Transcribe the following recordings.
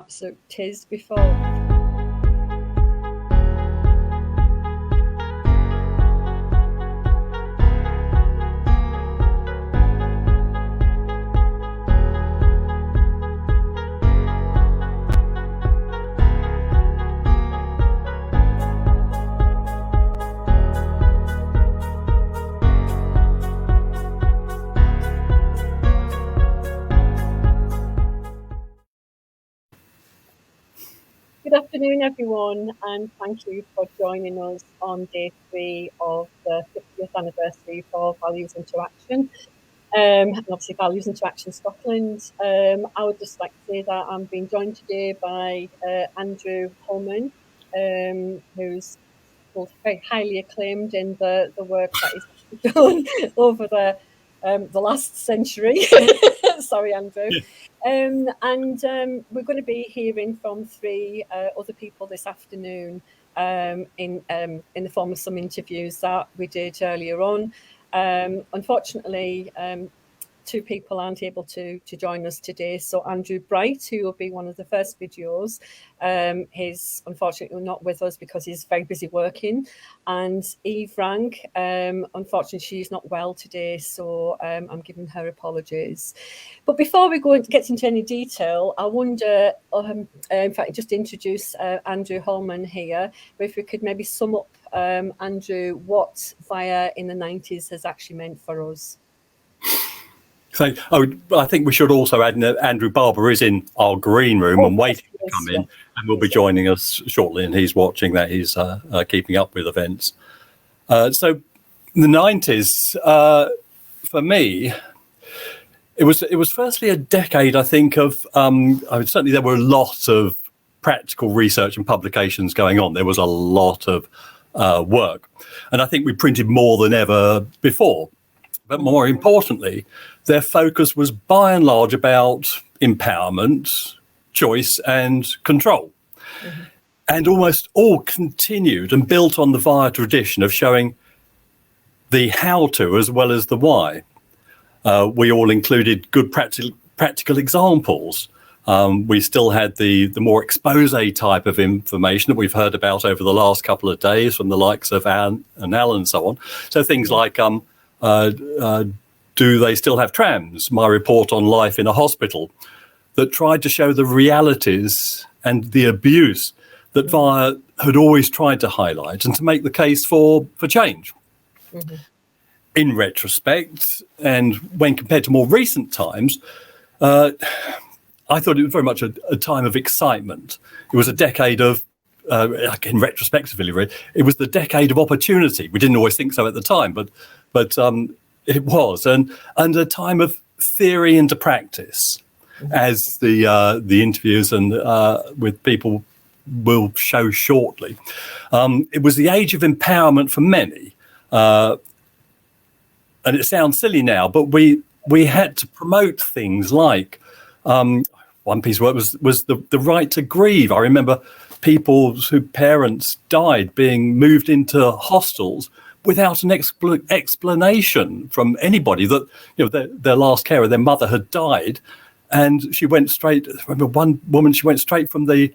absolute tiz before. Good afternoon, everyone, and thank you for joining us on day 3 of the 50th anniversary for Values Interaction, and obviously Values Interaction Scotland. I would just like to say that I'm being joined today by Andrew Holman, who's very highly acclaimed in the work that he's done over the last century. Sorry, Andrew. And we're going to be hearing from 3 other people this afternoon in the form of some interviews that we did earlier on. Unfortunately, 2 people aren't able to join us today. So Andrew Bright, who will be one of the first videos, he's unfortunately not with us because he's very busy working. And Eve Rank, unfortunately, she's not well today, so I'm giving her apologies. But before we get into any detail, I wonder, in fact, just introduce Andrew Holman here, but if we could maybe sum up, Andrew, what VIA in the 90s has actually meant for us. I think we should also add that Andrew Barber is in our green room and waiting to come in, and will be joining us shortly, and he's watching that. He's keeping up with events. So the 90s, for me, it was firstly a decade, I think, of certainly there were lots of practical research and publications going on. There was a lot of work, and I think we printed more than ever before. But more importantly, their focus was by and large about empowerment, choice and control. Mm-hmm. And almost all continued and built on the VIA tradition of showing the how to as well as the why. We all included good practical examples. We still had the more expose type of information that we've heard about over the last couple of days from the likes of Anne and Alan and so on. So things like do they still have trams? My report on life in a hospital, that tried to show the realities and the abuse that VIA had always tried to highlight and to make the case for change. Mm-hmm. In retrospect, and when compared to more recent times, I thought it was very much a time of excitement. It was a decade of, in retrospectively, it was the decade of opportunity. We didn't always think so at the time, but it was, and a time of theory into practice, as the interviews and with people will show shortly. It was the age of empowerment for many, and it sounds silly now, but we had to promote things like one piece of work was the right to grieve. I remember people whose parents died being moved into hostels without an explanation from anybody that their last carer, their mother, had died, and she went straight. I remember one woman, she went straight from the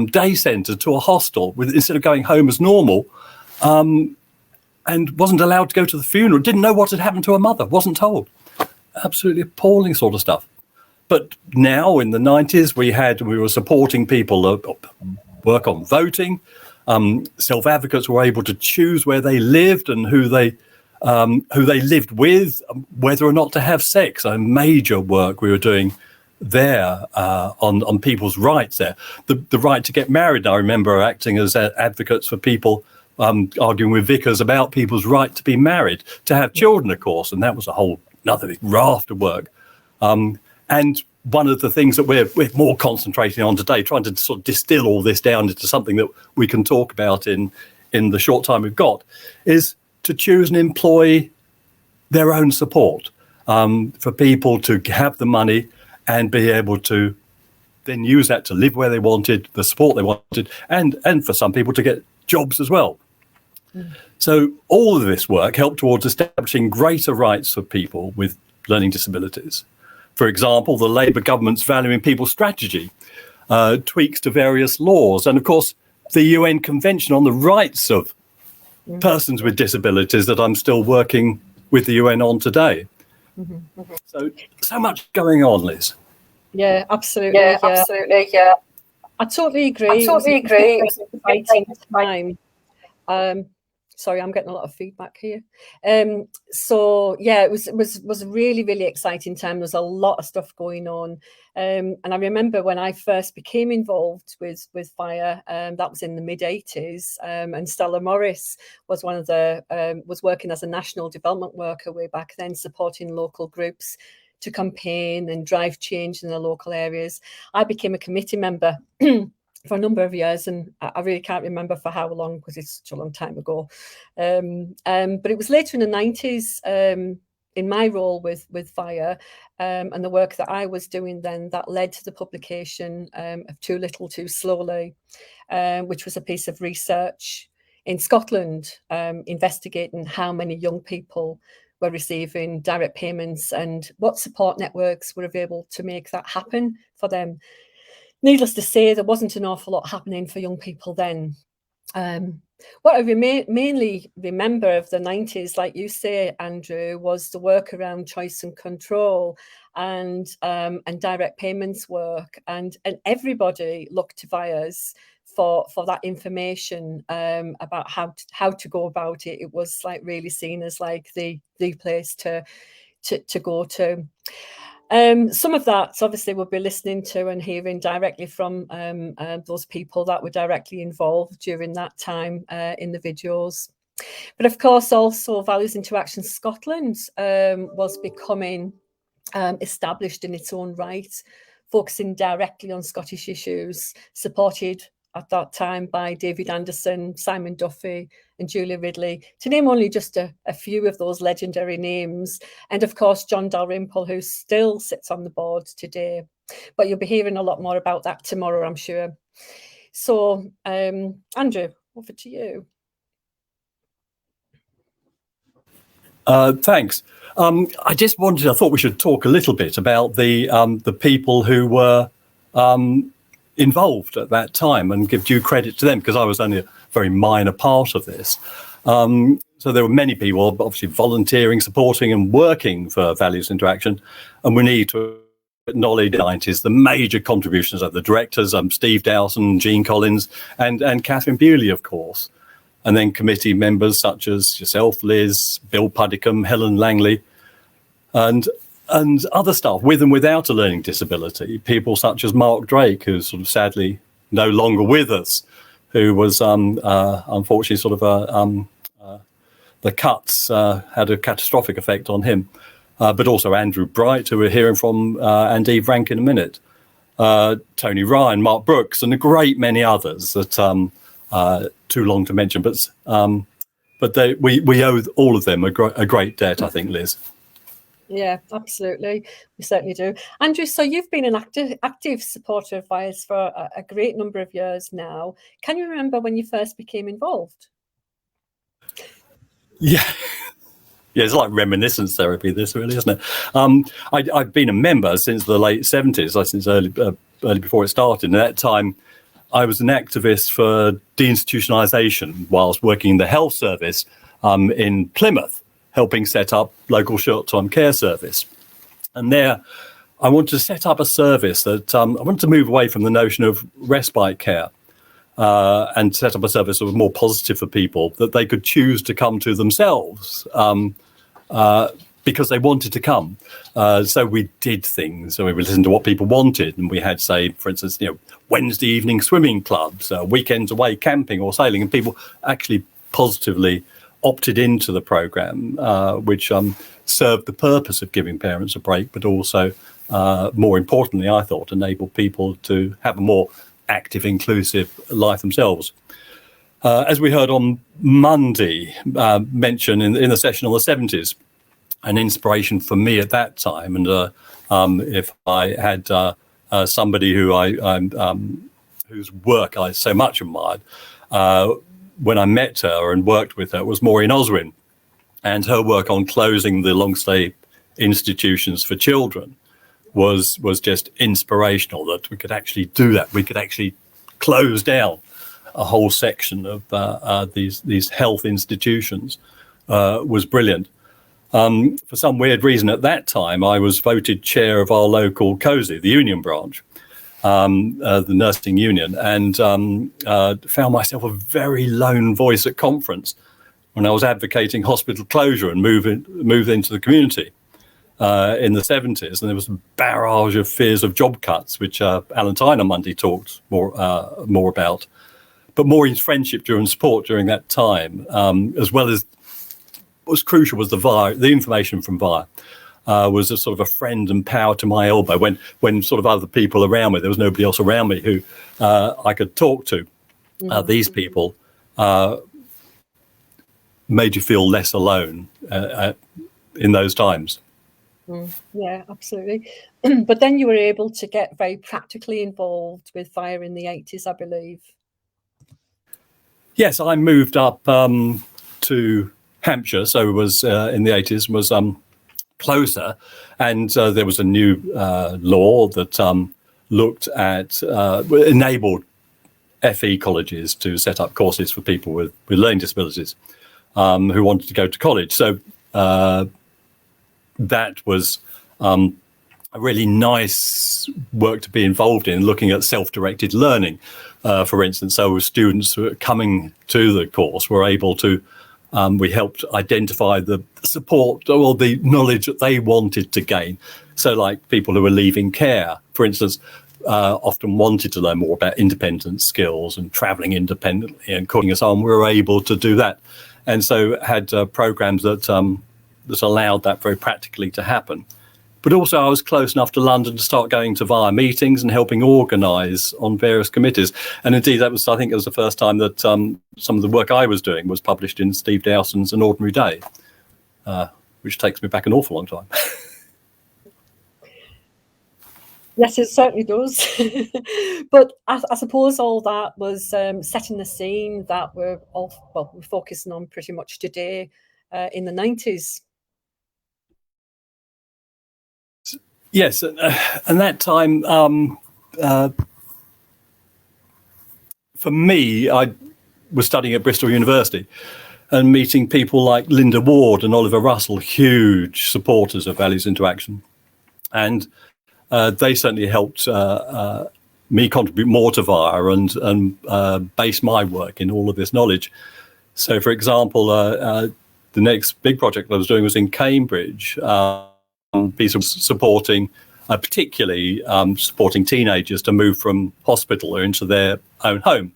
day centre to a hostel instead of going home as normal, and wasn't allowed to go to the funeral. Didn't know what had happened to her mother. Wasn't told. Absolutely appalling sort of stuff. But now in the 90s, we were supporting people work on voting. Self-advocates were able to choose where they lived and who they lived with, whether or not to have sex. A major work we were doing there on people's rights there. The right to get married. I remember acting as advocates for people, arguing with vicars about people's right to be married, to have children, of course, and that was a whole another big raft of work. And one of the things that we're more concentrating on today, trying to sort of distill all this down into something that we can talk about in the short time we've got, is to choose and employ their own support, for people to have the money and be able to then use that to live where they wanted, the support they wanted, and for some people to get jobs as well. Mm. So all of this work helped towards establishing greater rights for people with learning disabilities. For example, the Labour government's Valuing People strategy tweaks to various laws, and of course the UN Convention on the Rights of Persons with Disabilities that I'm still working with the UN on today. So much going on, Liz. Yeah, absolutely. I totally agree. It was an exciting time. Sorry, I'm getting a lot of feedback here. So yeah, it was a really, really exciting time. There's a lot of stuff going on. And I remember when I first became involved with VIA, that was in the mid-80s, and Stella Morris was one of the was working as a national development worker way back then, supporting local groups to campaign and drive change in the local areas. I became a committee member for a number of years, and I really can't remember for how long because it's such a long time ago. But it was later in the 90s, in my role with VIA, and the work that I was doing then, that led to the publication of Too Little Too Slowly, which was a piece of research in Scotland, investigating how many young people were receiving direct payments and what support networks were available to make that happen for them. Needless to say, there wasn't an awful lot happening for young people then. What I mainly remember of the 90s, like you say, Andrew, was the work around choice and control and direct payments work, and everybody looked to VIAS for that information about how to go about it. It was like really seen as like the place to go to. Some of that obviously we'll be listening to and hearing directly from those people that were directly involved during that time in the videos. But of course, also Values into Action Scotland was becoming established in its own right, focusing directly on Scottish issues, supported at that time by David Anderson, Simon Duffy and Julia Ridley, to name only just a few of those legendary names. And of course, John Dalrymple, who still sits on the board today. But you'll be hearing a lot more about that tomorrow, I'm sure. So, Andrew, over to you. Thanks. I thought we should talk a little bit about the people who were involved at that time and give due credit to them, because I was only a very minor part of this. So there were many people obviously volunteering, supporting and working for Values into Action, and we need to acknowledge the 90s, the major contributions of the directors, Steve Dowson, Jean Collins and Catherine Bewley, of course, and then committee members such as yourself, Liz, Bill Puddicombe, Helen Langley, and other staff with and without a learning disability, people such as Mark Drake, who's sort of sadly no longer with us, who was unfortunately sort of the cuts had a catastrophic effect on him, but also Andrew Bright, who we're hearing from, and Eve Rank in a minute, Tony Ryan, Mark Brooks, and a great many others that too long to mention, but we owe all of them a great debt, I think, Liz. Yeah, absolutely. We certainly do. Andrew, so you've been an active supporter of VIAS for a great number of years now. Can you remember when you first became involved? Yeah. Yeah, it's like reminiscence therapy, this really, isn't it? I've been a member since the late 70s, since early before it started. And at that time, I was an activist for deinstitutionalisation whilst working in the health service in Plymouth, helping set up local short-term care service. And there, I wanted to set up a service that I wanted to move away from the notion of respite care and set up a service that was more positive for people, that they could choose to come to themselves because they wanted to come. So we did things. So we listened to what people wanted, and we had, say, for instance, Wednesday evening swimming clubs, weekends away camping or sailing, and people actually positively opted into the programme, which served the purpose of giving parents a break, but also, more importantly, I thought, enable people to have a more active, inclusive life themselves. As we heard on Monday, mentioned in the session on the 70s, an inspiration for me at that time, and if I had somebody whose work I so much admired, when I met her and worked with her, was Maureen Oswin, and her work on closing the long stay institutions for children, was just inspirational, that we could actually do that. We could actually close down a whole section of these health institutions. Was brilliant. For some weird reason at that time, I was voted chair of our local COSI, the union branch, the nursing union, and found myself a very lone voice at conference when I was advocating hospital closure and move into the community in the 70s. And there was a barrage of fears of job cuts, which Alan Tyner Monday talked more about, but more in friendship and support during that time, as well as what was crucial was the information from VIA. Was a sort of a friend and power to my elbow when sort of other people around me, there was nobody else around me who I could talk to. These people made you feel less alone in those times. Yeah, absolutely. But then you were able to get very practically involved with VIA in the 80s, I believe. Yes, I moved up to Hampshire, so it was in the 80s, was closer, and there was a new law that looked at enabled FE colleges to set up courses for people with learning disabilities who wanted to go to college. So that was a really nice work to be involved in, looking at self-directed learning, for instance. So students who are coming to the course were able to we helped identify the support or the knowledge that they wanted to gain. So like people who were leaving care, for instance, often wanted to learn more about independent skills and traveling independently and cooking and so on. We were able to do that. And so had programs that allowed that very practically to happen. But also I was close enough to London to start going to VIA meetings and helping organise on various committees. And indeed, I think it was the first time that some of the work I was doing was published in Steve Dowson's An Ordinary Day, which takes me back an awful long time. Yes, it certainly does. But I suppose all that was setting the scene that we're focusing on pretty much today in the 90s. Yes, and that time, for me, I was studying at Bristol University and meeting people like Linda Ward and Oliver Russell, huge supporters of values interaction. And they certainly helped me contribute more to VIA and base my work in all of this knowledge. So, for example, the next big project I was doing was in Cambridge, supporting, particularly supporting teenagers to move from hospital or into their own home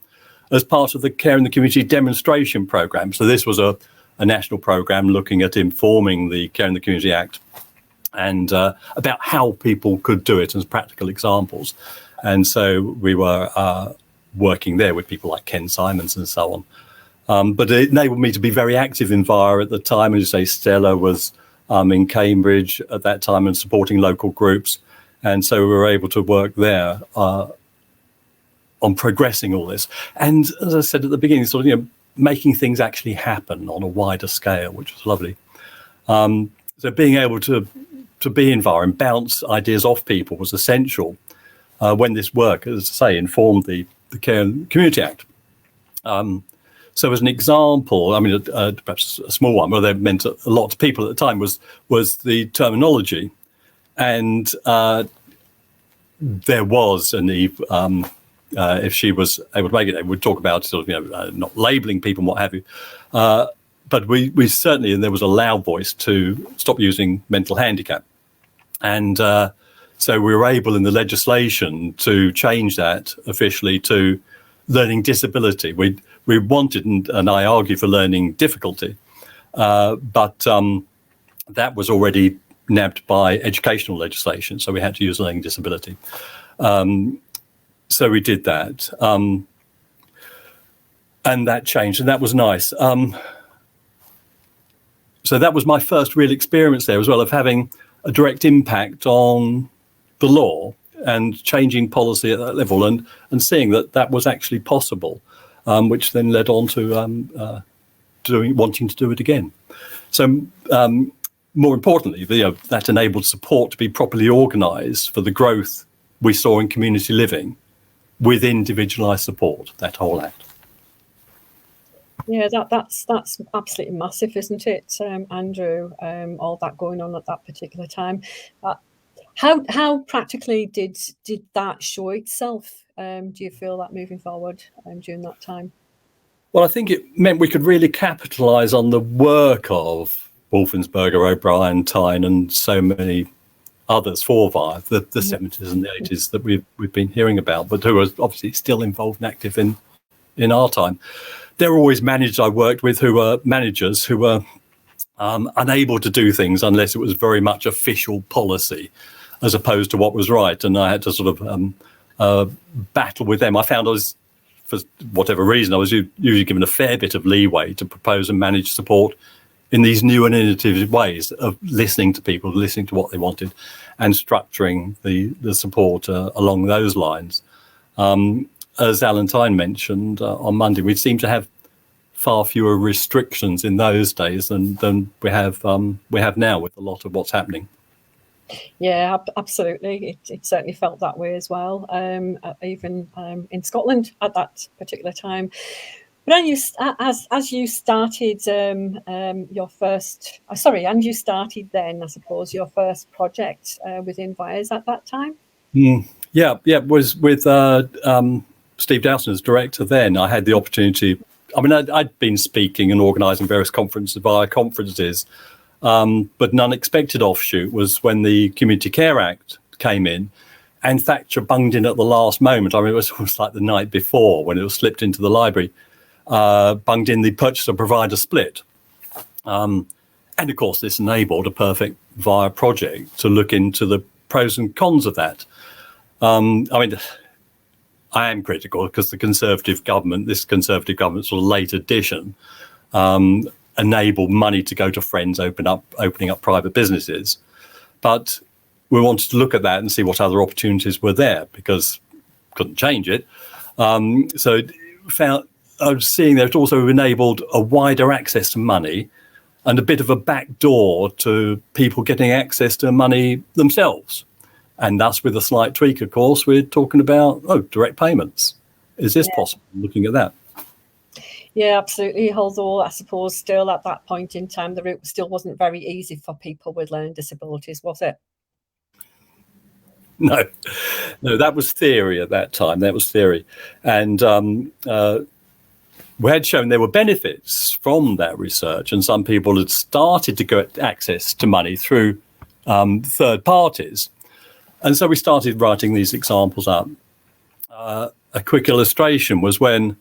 as part of the Care in the Community demonstration programme. So this was a national programme looking at informing the Care in the Community Act and about how people could do it as practical examples. And so we were working there with people like Ken Simons and so on. But it enabled me to be very active in VIA at the time. As you say, Stella was in Cambridge at that time and supporting local groups. And so we were able to work there on progressing all this. And as I said at the beginning, sort of, making things actually happen on a wider scale, which was lovely. So being able to be in VIA and bounce ideas off people was essential when this work, as I say, informed the Care and Community Act. So as an example, I mean, perhaps a small one, but that meant a lot to people at the time, was the terminology. And there was an Eve, if she was able to make it, they would talk about sort of, not labelling people and what have you. But we certainly, and there was a loud voice to stop using mental handicap. And so we were able in the legislation to change that officially to learning disability. We wanted, and I argue for learning difficulty, but that was already nabbed by educational legislation, so we had to use learning disability. So we did that, and that changed, and that was nice. So that was my first real experience there as well, of having a direct impact on the law and changing policy at that level, and seeing that was actually possible. Which then led on to wanting to do it again. So more importantly, that enabled support to be properly organised for the growth we saw in community living with individualised support, that whole act. Yeah, that's absolutely massive, isn't it, Andrew? All that going on at that particular time. How practically did that show itself? Do you feel that moving forward during that time? Well, I think it meant we could really capitalise on the work of Wolfensberger, O'Brien, Tyne, and so many others for VIA, the 70s and the 80s that we've been hearing about, but who are obviously still involved and active in our time. There were always managers I worked with who were managers who were unable to do things unless it was very much official policy as opposed to what was right. And I had to sort of battle with them. I found for whatever reason, I was usually given a fair bit of leeway to propose and manage support in these new and innovative ways of listening to people, listening to what they wanted, and structuring the support along those lines. As Alan Tyne mentioned on Monday, we seem to have far fewer restrictions in those days than we have now with a lot of what's happening. Yeah, absolutely. It certainly felt that way as well, even in Scotland at that particular time. But as you started your first, and you started then, I suppose, your first project within VIAS at that time? Yeah, it was with Steve Dowson as director then. I had the opportunity, I'd been speaking and organising various conferences, but an unexpected offshoot was when the Community Care Act came in and Thatcher bunged in at the last moment. It was almost like the night before when it was slipped into the library, bunged in the purchaser-provider split. And of course, this enabled a perfect VIA project to look into the pros and cons of that. I am critical because this Conservative government sort of late addition, enabled money to go to friends opening up private businesses. But we wanted to look at that and see what other opportunities were there because couldn't change it. So I was seeing that it also enabled a wider access to money and a bit of a back door to people getting access to money themselves. And thus, with a slight tweak, of course, we're talking about, direct payments. Is this possible? Looking at that. Yeah, absolutely. Although I suppose still at that point in time, the route still wasn't very easy for people with learning disabilities, was it? No, that was theory at that time. That was theory. And we had shown there were benefits from that research, and some people had started to get access to money through third parties. And so we started writing these examples up. A quick illustration was when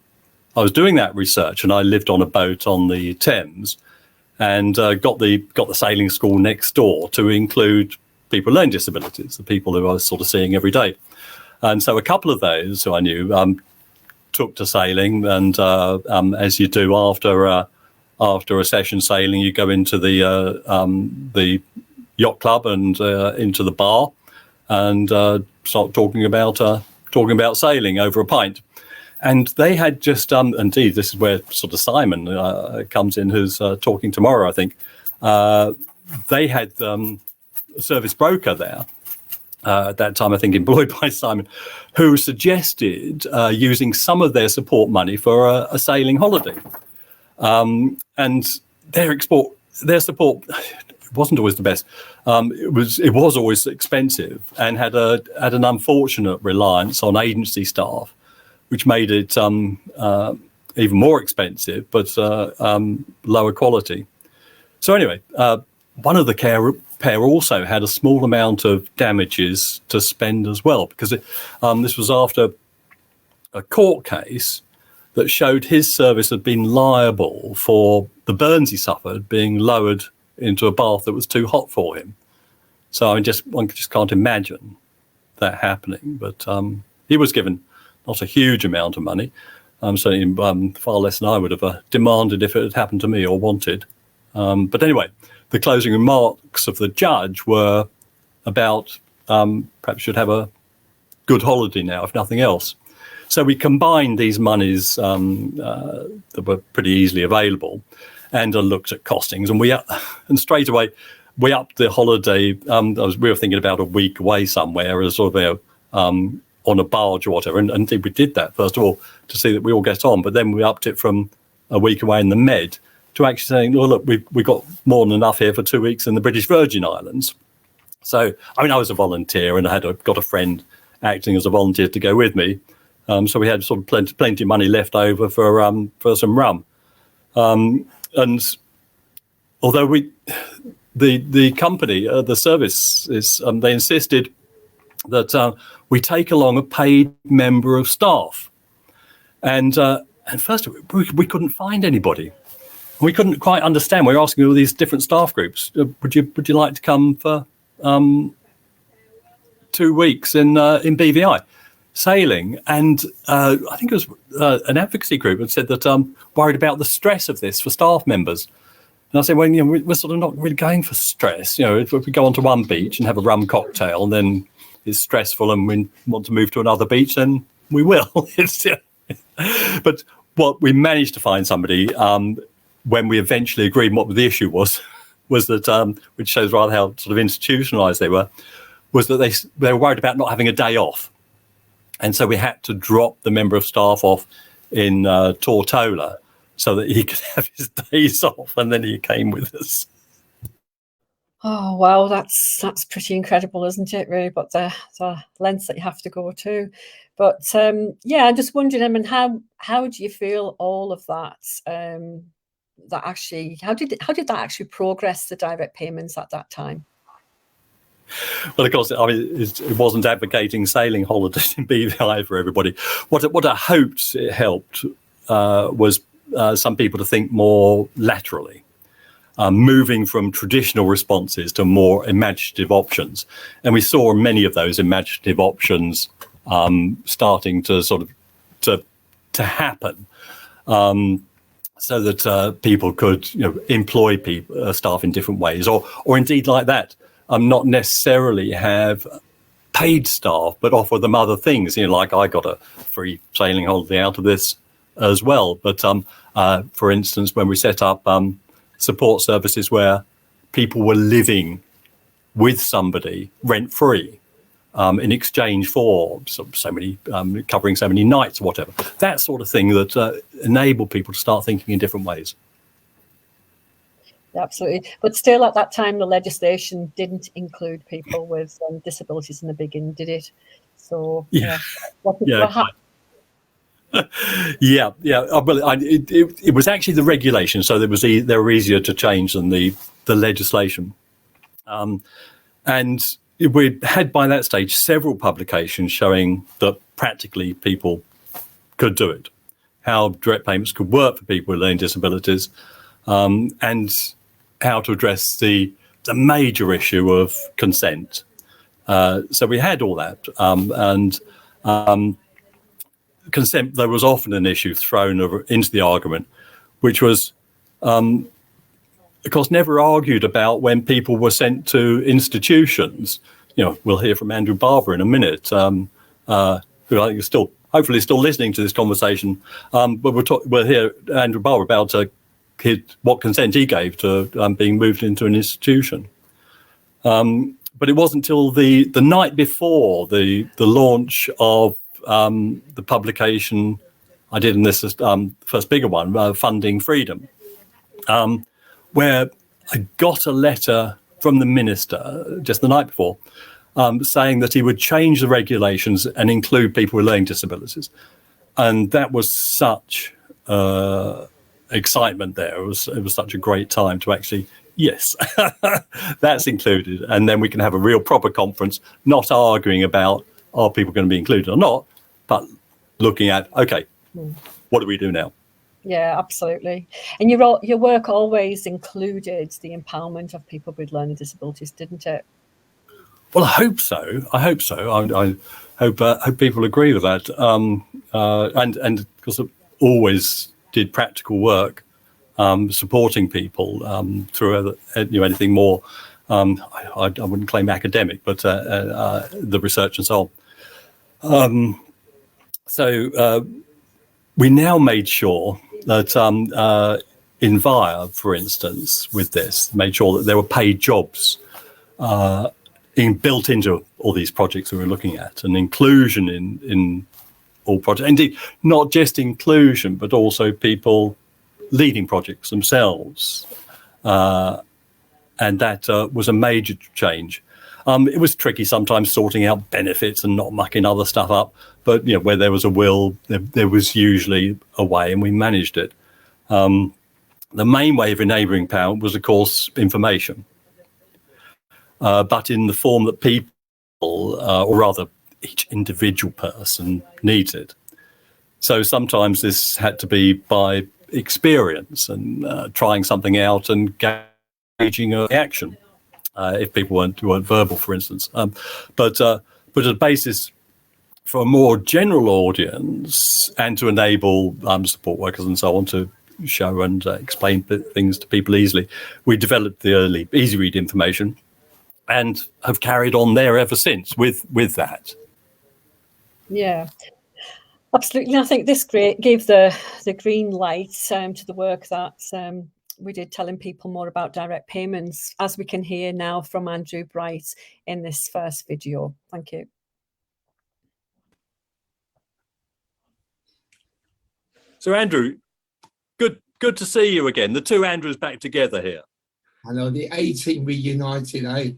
I was doing that research and I lived on a boat on the Thames and got the sailing school next door to include people with learning disabilities, the people who I was sort of seeing every day. And so a couple of those who I knew took to sailing, and as you do after a session sailing, you go into the yacht club and into the bar and start talking about sailing over a pint. And they had just indeed, this is where sort of Simon comes in, who's talking tomorrow, I think. They had a service broker there at that time, I think employed by Simon, who suggested using some of their support money for a sailing holiday. And their support wasn't always the best. It was always expensive and had an unfortunate reliance on agency staff, which made it even more expensive, but lower quality. So anyway, one of the pair also had a small amount of damages to spend as well, because this was after a court case that showed his service had been liable for the burns he suffered being lowered into a bath that was too hot for him. So one just can't imagine that happening. But he was given not a huge amount of money, certainly far less than I would have demanded if it had happened to me or wanted. But anyway, the closing remarks of the judge were about perhaps should have a good holiday now, if nothing else. So we combined these monies that were pretty easily available and looked at costings, and straight away we upped the holiday. We were thinking about a week away somewhere as sort of on a barge or whatever. And we did that, first of all, to see that we all get on. But then we upped it from a week away in the Med to actually saying, well, look, we've got more than enough here for 2 weeks in the British Virgin Islands. So, I mean, I was a volunteer and I got a friend acting as a volunteer to go with me. So we had sort of plenty of money left over for some rum. And although the company, the service, they insisted that we take along a paid member of staff. And first, we couldn't find anybody. We couldn't quite understand. We were asking all these different staff groups, would you like to come for 2 weeks in BVI sailing? And I think it was an advocacy group that said that worried about the stress of this for staff members. And I said, well, we're sort of not really going for stress. If we go onto one beach and have a rum cocktail, and then it's stressful and we want to move to another beach, then we will. But what we managed to find somebody when we eventually agreed what the issue was that, which shows rather how sort of institutionalized they were, was that they were worried about not having a day off. And so we had to drop the member of staff off in Tortola so that he could have his days off, and then he came with us. Oh, wow, that's pretty incredible, isn't it, really? But the lengths that you have to go to. But yeah, I'm just wondering, I mean, how do you feel all of that? That actually, how did that actually progress the direct payments at that time? Well, of course, I mean, it wasn't advocating sailing holidays in BVI for everybody. What I hoped it helped was some people to think more laterally, moving from traditional responses to more imaginative options. And we saw many of those imaginative options starting to sort of to happen, so that people could employ staff in different ways, or indeed like that. Not necessarily have paid staff, but offer them other things. Like I got a free sailing holiday out of this as well. But for instance, when we set up support services where people were living with somebody rent-free in exchange for so many covering so many nights or whatever, that sort of thing that enabled people to start thinking in different ways. Absolutely. But still, at that time, the legislation didn't include people with disabilities in the beginning, did it? So, yeah. What happened? Yeah. Well, it was actually the regulation, so they were easier to change than the legislation. And we had by that stage several publications showing that practically people could do it, how direct payments could work for people with learning disabilities, and how to address the major issue of consent. So we had all that, and consent, there was often an issue thrown into the argument, which was, of course, never argued about when people were sent to institutions. We'll hear from Andrew Barber in a minute, who I think is hopefully still listening to this conversation. But we'll hear Andrew Barber about what consent he gave to being moved into an institution. But it wasn't until the night before the launch of the publication I did in this first bigger one, Funding Freedom, where I got a letter from the minister just the night before saying that he would change the regulations and include people with learning disabilities. And that was such excitement there. It was such a great time to actually, yes, that's included. And then we can have a real proper conference, not arguing about are people going to be included or not, but looking at, okay, what do we do now? Yeah, absolutely. And your work always included the empowerment of people with learning disabilities, didn't it? Well, I hope so. I hope people agree with that. And because I always did practical work, supporting people through anything more. I wouldn't claim academic, but the research and so on. So we now made sure that in VIA, for instance, with this, made sure that there were paid jobs built into all these projects we were looking at, and inclusion in all projects. Indeed, not just inclusion, but also people leading projects themselves. And that was a major change. It was tricky sometimes sorting out benefits and not mucking other stuff up, but where there was a will, there was usually a way, and we managed it. The main way of enabling power was, of course, information, but in the form that people, or rather each individual person, needs it. So sometimes this had to be by experience and trying something out and gauging a reaction. If people weren't verbal, for instance, but a basis for a more general audience, and to enable support workers and so on to show and explain things to people easily, we developed the early easy read information, and have carried on there ever since with that. Yeah, absolutely. I think this gave the green light to the work that we did, telling people more about direct payments, as we can hear now from Andrew Bright in this first video. Thank you. So Andrew, good to see you again. The two Andrews back together here. I know, the A-team reunited, eh?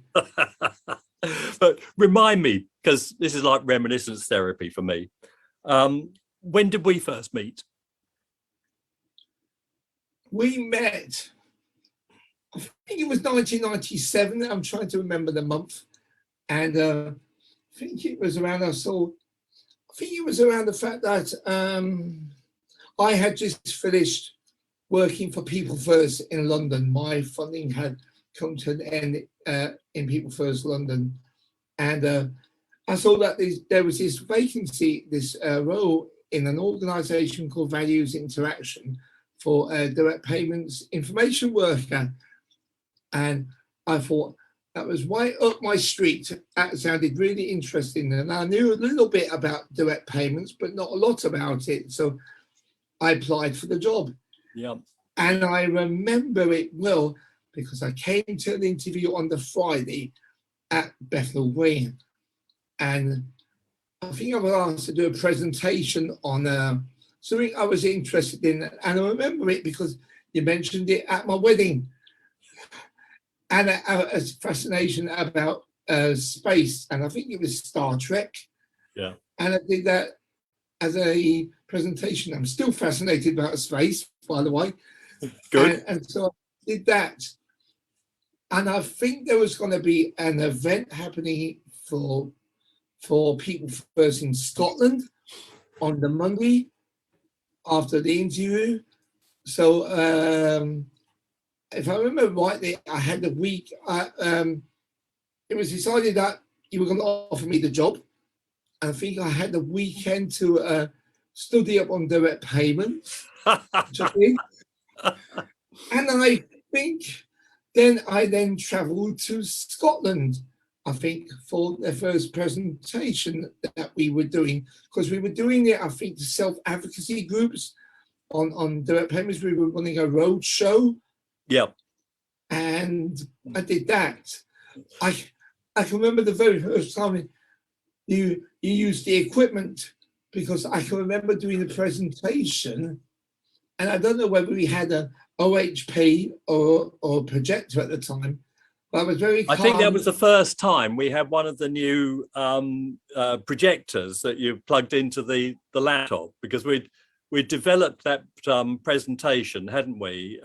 But remind me, because this is like reminiscence therapy for me. When did we first meet? We met, I think it was 1997. I'm trying to remember the month. And I think it was around, I think it was around the fact that I had just finished working for People First in London. My funding had come to an end in People First London. And I saw that there was this vacancy, this role in an organisation called VIAS Interaction for direct payments information worker. And I thought that was right up my street. That sounded really interesting. And I knew a little bit about direct payments, but not a lot about it. So I applied for the job. Yeah. And I remember it well because I came to an interview on the Friday at Bethnal Green. And I think I was asked to do a presentation on something I was interested in. And I remember it because you mentioned it at my wedding. And a fascination about space. And I think it was Star Trek. Yeah. And I did that as a presentation. I'm still fascinated about space, by the way. Good. And so I did that. And I think there was going to be an event happening for People First in Scotland on the Monday after the interview. So if I remember rightly, I had the week, it was decided that you were going to offer me the job. I think I had the weekend to study up on direct payments. And I think I then travelled to Scotland, I think, for the first presentation that we were doing, because we were doing it, I think, to self-advocacy groups on direct payments. We were running a road show. Yeah. And I did that. I can remember the very first time you used the equipment, because I can remember doing the presentation, and I don't know whether we had a OHP or a projector at the time, but I was very calm. I think that was the first time we had one of the new projectors that you plugged into the laptop, because we'd developed that presentation, hadn't we?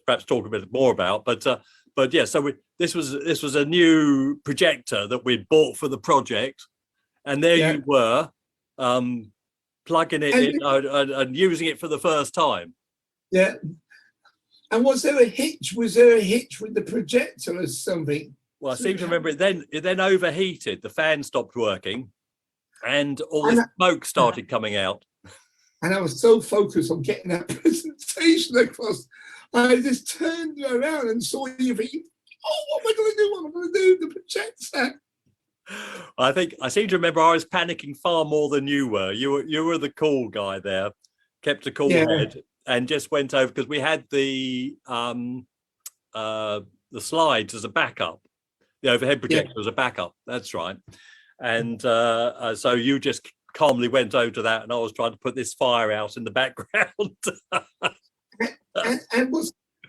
Perhaps talk a bit more about, but yeah. So this was a new projector that we'd bought for the project, and there you were, plugging it in and using it for the first time. Yeah. And was there a hitch? Was there a hitch with the projector or something? Well, I seem to remember it then overheated. The fan stopped working, and all the smoke started coming out. And I was so focused on getting that presentation across, I just turned around and saw you thinking, oh, what am I going to do? What am I going to do? The projector. I seem to remember I was panicking far more than you were. You were the cool guy there, kept a cool head, and just went over, because we had the slides as a backup, the overhead projector as a backup. That's right. And so you just calmly went over to that, and I was trying to put this fire out in the background.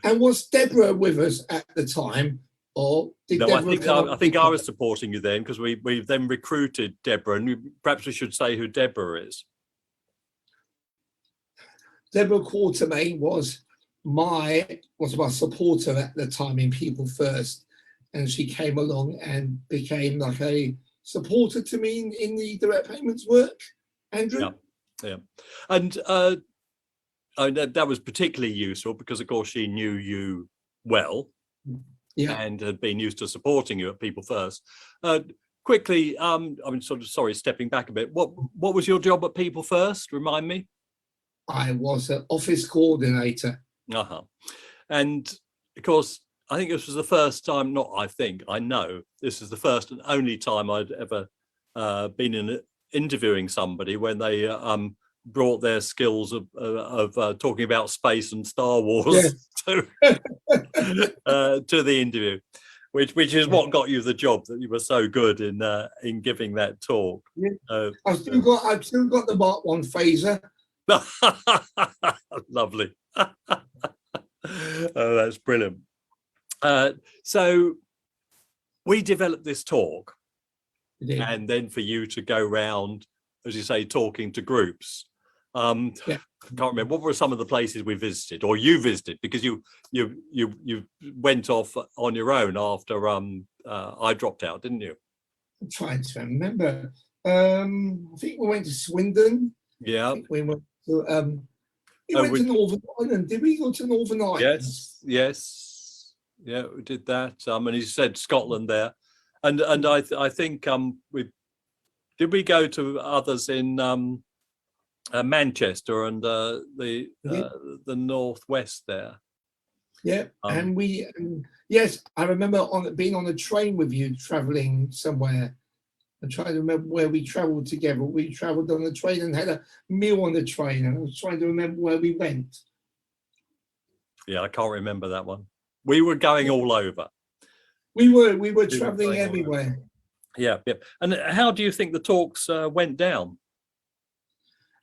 and was Deborah with us at the time, or did no, Deborah I think I was supporting you then, because we then recruited Deborah, and perhaps we should say who Deborah is. Deborah Quartermain was my supporter at the time in People First, and she came along and became like a supporter to me in the direct payments work. Andrew? Yeah. And that was particularly useful because, of course, she knew you well, and had been used to supporting you at People First. Quickly, I'm sort of sorry, stepping back a bit. What was your job at People First? Remind me. I was an office coordinator. And of course, I think this was the first time, I know this is the first and only time I'd ever been interviewing somebody when they brought their skills of talking about space and Star Wars to the interview, which is what got you the job, that you were so good in giving that talk. I've still got the Mark 1 phaser. Lovely. Oh, that's brilliant. So we developed this talk, and then for you to go round, as you say, talking to groups. I can't remember, what were some of the places we visited, or you visited, because you went off on your own after I dropped out, didn't you? I'm trying to remember. I think we went to Swindon. Yeah. We went to to Northern Ireland. Did we go to Northern Ireland? Yes. Yeah, we did that. And he said Scotland there, and I think we go to others in Manchester and the northwest there. Yeah, and we yes, I remember being on a train with you, traveling somewhere. I'm trying to remember where we travelled together. We travelled on the train and had a meal on the train, and I was trying to remember where we went. Yeah, I can't remember that one. We were going all over. We were travelling everywhere. Yeah. And how do you think the talks went down?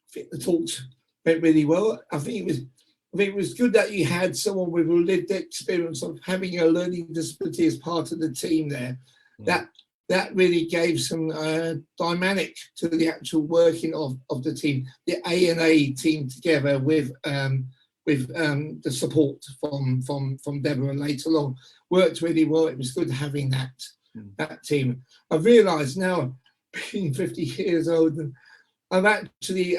I think the talks went really well. I think it was good that you had someone with a lived experience of having a learning disability as part of the team there. That really gave some dynamic to the actual working of the team, the A&A team together with the support from Deborah and later on worked really well. It was good having that team. I've realised now, being 50 years old, and I've actually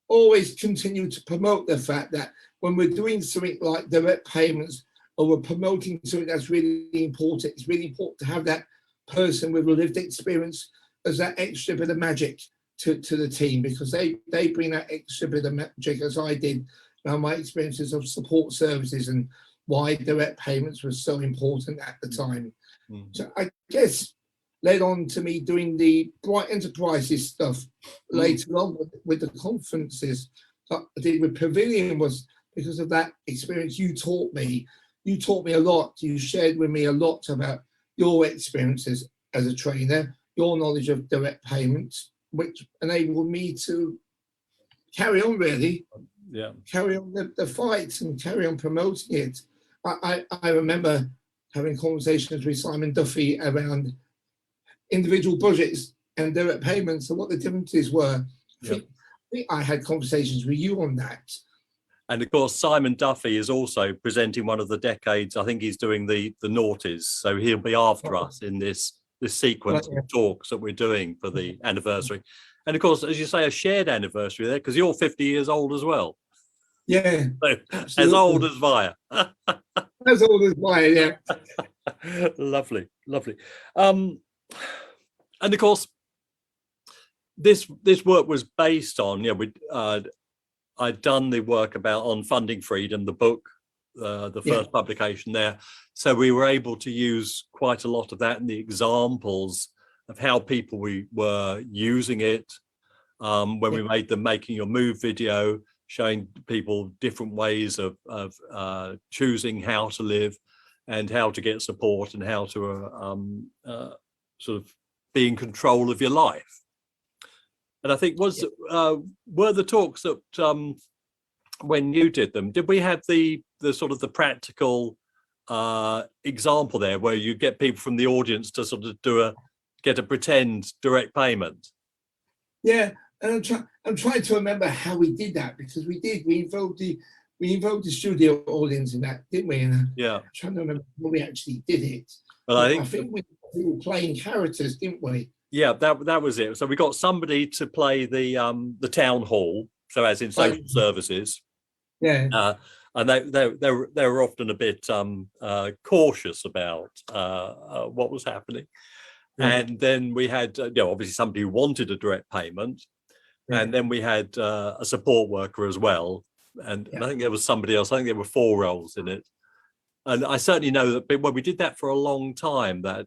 always continued to promote the fact that when we're doing something like direct payments, or we're promoting something that's really important, it's really important to have that person with a lived experience as that extra bit of magic to the team, because they bring that extra bit of magic, as I did my experiences of support services and why direct payments was so important at the time. So I guess led on to me doing the Bright Enterprises stuff later on with the conferences that I did with Pavilion, was because of that experience you taught me. You taught me a lot. You shared with me a lot about your experiences as a trainer, your knowledge of direct payments, which enabled me to carry on carry on the fight and carry on promoting it. I remember having conversations with Simon Duffy around individual budgets and direct payments and what the differences were. I think I had conversations with you on that. And of course, Simon Duffy is also presenting one of the decades. I think he's doing the noughties, so he'll be after us in this sequence of talks that we're doing for the anniversary. And of course, as you say, a shared anniversary there, because you're 50 years old as well. Yeah, so, as old as VIA. As old as VIA, yeah. Lovely. And of course, this work was based on, I'd done the work on funding freedom, the book, the first publication there. So we were able to use quite a lot of that and the examples of how people were using it when we made the Making Your Move video, showing people different ways of choosing how to live and how to get support and how to sort of be in control of your life. And I think were the talks that when you did them, did we have the sort of the practical example there where you get people from the audience to sort of get a pretend direct payment? Yeah, and I'm trying to remember how we did that, because we involved the studio audience in that, didn't we? And yeah, I'm trying to remember how we actually did it. Well, I think we were playing characters, didn't we? Yeah, that was it. So we got somebody to play the town hall, so as in social services. Yeah. And they were often a bit cautious about what was happening. Yeah. And then we had obviously somebody who wanted a direct payment, and then we had a support worker as well. And I think there was somebody else. I think there were 4 roles in it. And I certainly know that when we did that for a long time, that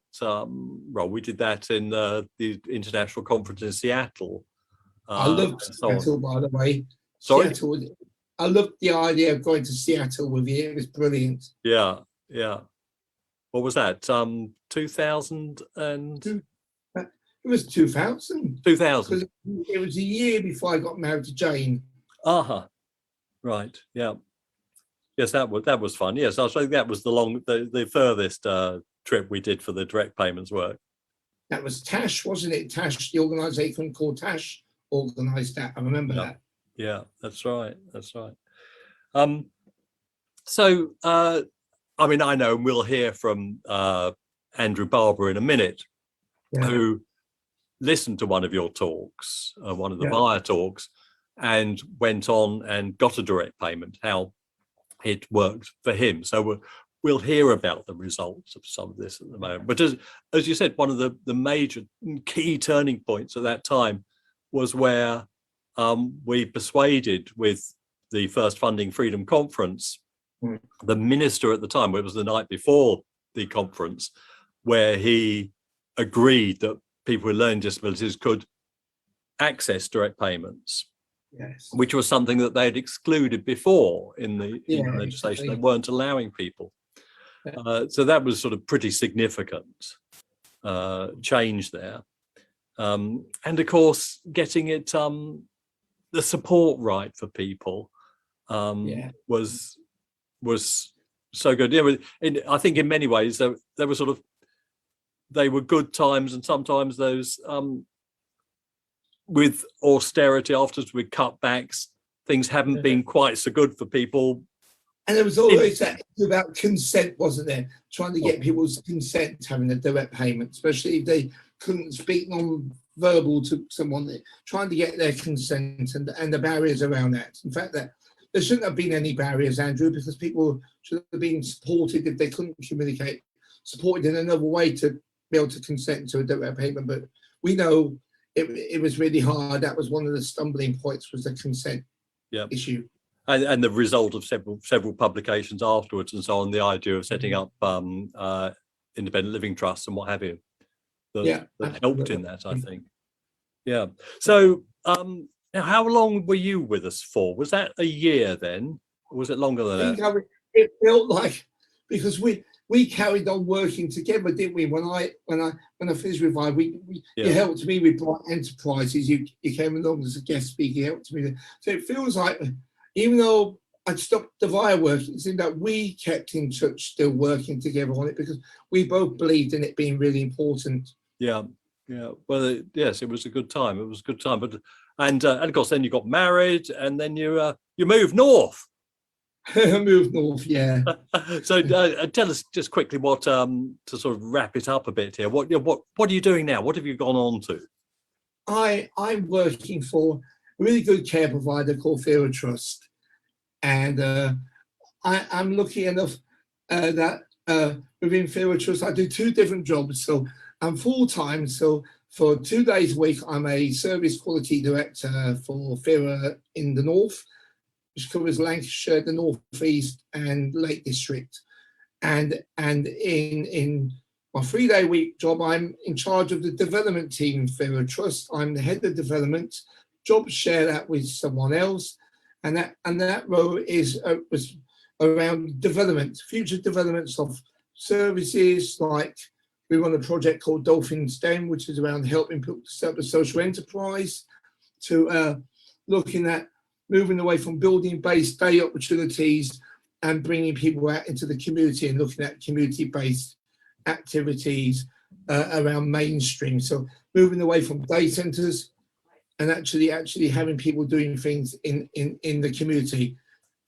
we did that in the international conference in Seattle. I loved Seattle, by the way. Sorry? Seattle, I loved the idea of going to Seattle with you. It was brilliant. Yeah. What was that? 2000 and... It was 2000. 2000. It was a year before I got married to Jane. Right. Yeah. Yes, that was fun. Yes, I think that was the furthest trip we did for the direct payments work. That was Tash, wasn't it? Tash, the organisation called Tash, organised that. I remember that. Yeah, that's right. So, I mean, I know, and we'll hear from Andrew Barber in a minute, who listened to one of your talks, one of the VIA talks, and went on and got a direct payment, how it worked for him. So we'll hear about the results of some of this at the moment. But as you said, one of the major key turning points at that time was where we persuaded, with the first Funding Freedom Conference, the minister at the time, it was the night before the conference, where he agreed that people with learning disabilities could access direct payments. Yes. Which was something that they had excluded before in the legislation. Exactly. They weren't allowing people. So that was sort of pretty significant change there. And of course, getting it the support right for people was so good. I think in many ways there were they were good times, and sometimes those with austerity afterwards, with cutbacks, things haven't been quite so good for people. And there was always that about consent, wasn't there? Trying to get people's consent to having a direct payment, especially if they couldn't speak non-verbal to someone, trying to get their consent and the barriers around that. In fact, that there shouldn't have been any barriers, Andrew, because people should have been supported if they couldn't communicate, supported in another way to be able to consent to a direct payment. But we know it was really hard. That was one of the stumbling points, was the consent issue. And the result of several publications afterwards and so on, the idea of setting up independent living trusts and what have you, that helped in that, I think. Yeah. So now, how long were you with us for? Was that a year then? Or was it longer than that? It felt like, because we carried on working together, didn't we? When I finished with VIA, you helped me with Bright Enterprises. You came along as a guest speaker, you helped me. So it feels like, even though I'd stopped the VIA work, it seemed that we kept in touch, still working together on it, because we both believed in it being really important. Yeah. Well, yes, it was a good time. It was a good time. But and of course, then you got married, and then you moved north. I moved north, yeah. So tell us just quickly what to sort of wrap it up a bit here. What are you doing now? What have you gone on to? I'm working for a really good care provider called VIAS Trust, and I'm lucky enough that within VIAS Trust I do 2 different jobs. So I'm full-time. So for 2 days a week, I'm a service quality director for VIAS in the north, which covers Lancashire, the North East and Lake District. And in my 3-day week job, I'm in charge of the development team in VIAS Trust. I'm the head of development. Jobs share that with someone else. and that row was around development, future developments of services. Like we run a project called Dolphins Den, which is around helping people to set up a social enterprise, to looking at moving away from building-based day opportunities and bringing people out into the community and looking at community-based activities around mainstream. So moving away from day centres and actually having people doing things in the community,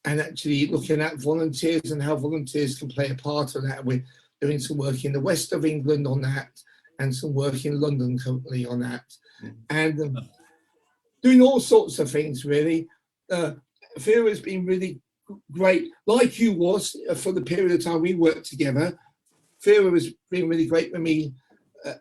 and actually looking at volunteers and how volunteers can play a part of that. We're doing some work in the west of England on that, and some work in London currently on that, and doing all sorts of things really. Vera has been really great, like you was for the period of time we worked together. Vera has been really great for me,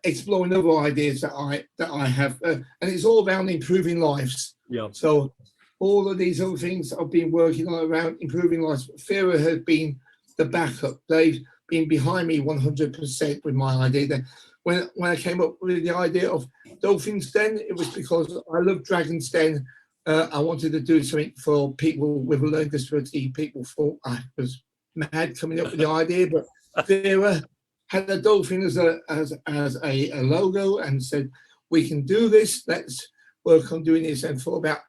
exploring other ideas that I have, and it's all around improving lives. Yeah. So all of these other things I've been working on around improving lives. Vera has been the backup. They've been behind me 100% with my idea. That when I came up with the idea of Dolphins Den, it was because I love Dragons Den. I wanted to do something for people with a learning disability. People thought I was mad coming up with the idea, but Vera had a dolphin as a logo and said, "We can do this. Let's work on doing this." And for about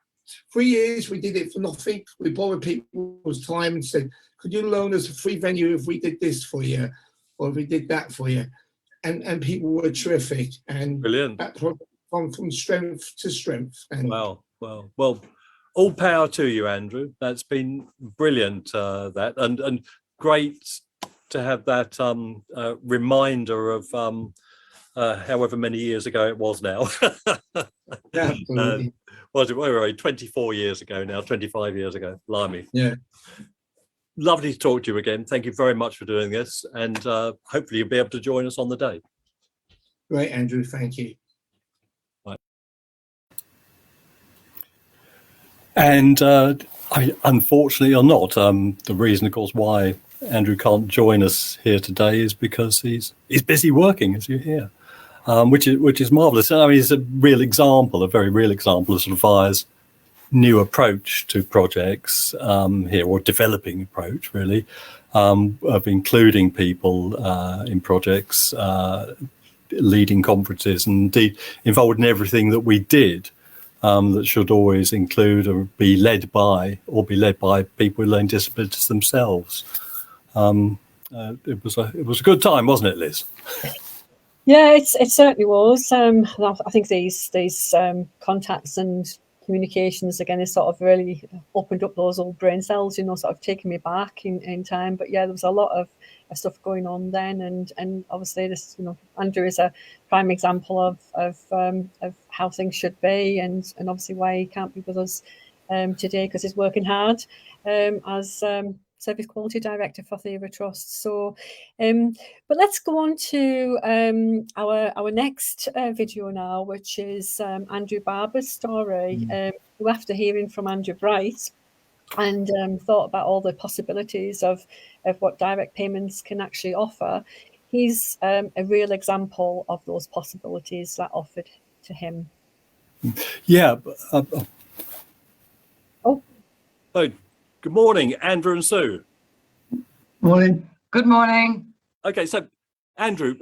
3 years, we did it for nothing. We borrowed people's time and said, "Could you loan us a free venue if we did this for you, or if we did that for you?" And people were terrific. And Brilliant. that project gone from strength to strength. And Wow. Well, all power to you, Andrew. That's been brilliant. That and great to have that reminder of however many years ago it was now. yeah, absolutely. Was it? Wait, 24 years ago now, 25 years ago. Blimey. Yeah. Lovely to talk to you again. Thank you very much for doing this, and hopefully you'll be able to join us on the day. Great, Andrew. Thank you. Right. And unfortunately or not, the reason, of course, why Andrew can't join us here today is because he's busy working, as you hear, which is marvellous. I mean, it's a real example, a very real example of sort of VIA's new approach to projects here, or developing approach really, of including people in projects, leading conferences, and indeed involved in everything that we did. That should always include or be led by people with learning disabilities themselves. It was a good time, wasn't it, Liz? Yeah, it certainly was. I think these contacts and communications again has sort of really opened up those old brain cells, sort of taking me back in time. But yeah, there was a lot of stuff going on then, and obviously this, Andrew is a prime example of how things should be, and obviously why he can't be with us today, because he's working hard as Service Quality Director for Theatre Trust. So, but let's go on to our next video now, which is Andrew Barber's story. Who, after hearing from Andrew Bright and thought about all the possibilities of what direct payments can actually offer, he's a real example of those possibilities that offered to him. Yeah. Oh, good morning, Andrew and Sue. Morning. Good morning. Okay, so Andrew,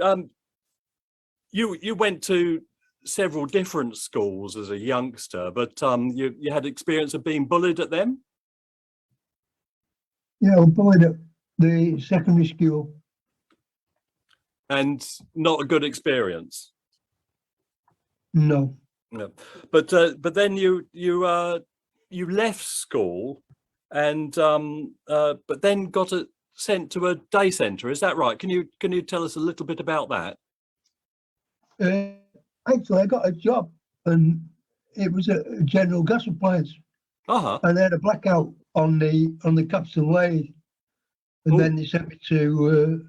you went to several different schools as a youngster, but you had experience of being bullied at them? Yeah, I was bullied at the secondary school. And not a good experience? No. No. But then you left school and but then got sent to a day centre. Is that right? Can you tell us a little bit about that? Actually, I got a job, and it was a general gas appliance. And they had a blackout on the Capstan lathe, and then they sent me to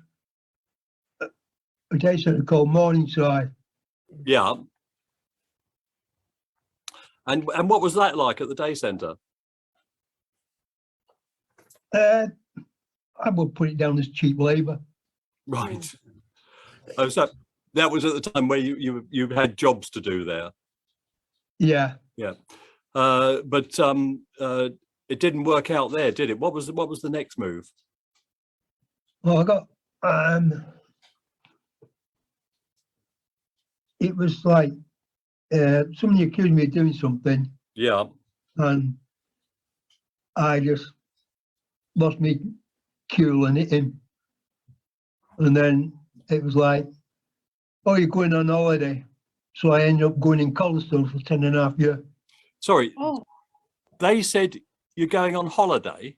a day centre called Morningside. Yeah. And what was that like at the day centre? I would put it down as cheap labour. Right. Oh, so that was at the time where you had jobs to do there. Yeah. Yeah. But It didn't work out there, did it? What was the next move? Well, I got it was like somebody accused me of doing something. Yeah. And I just lost me cool and hit him. And then it was like, oh, you're going on holiday. So I ended up going in Coldstone for 10.5 years. Sorry, they said you're going on holiday?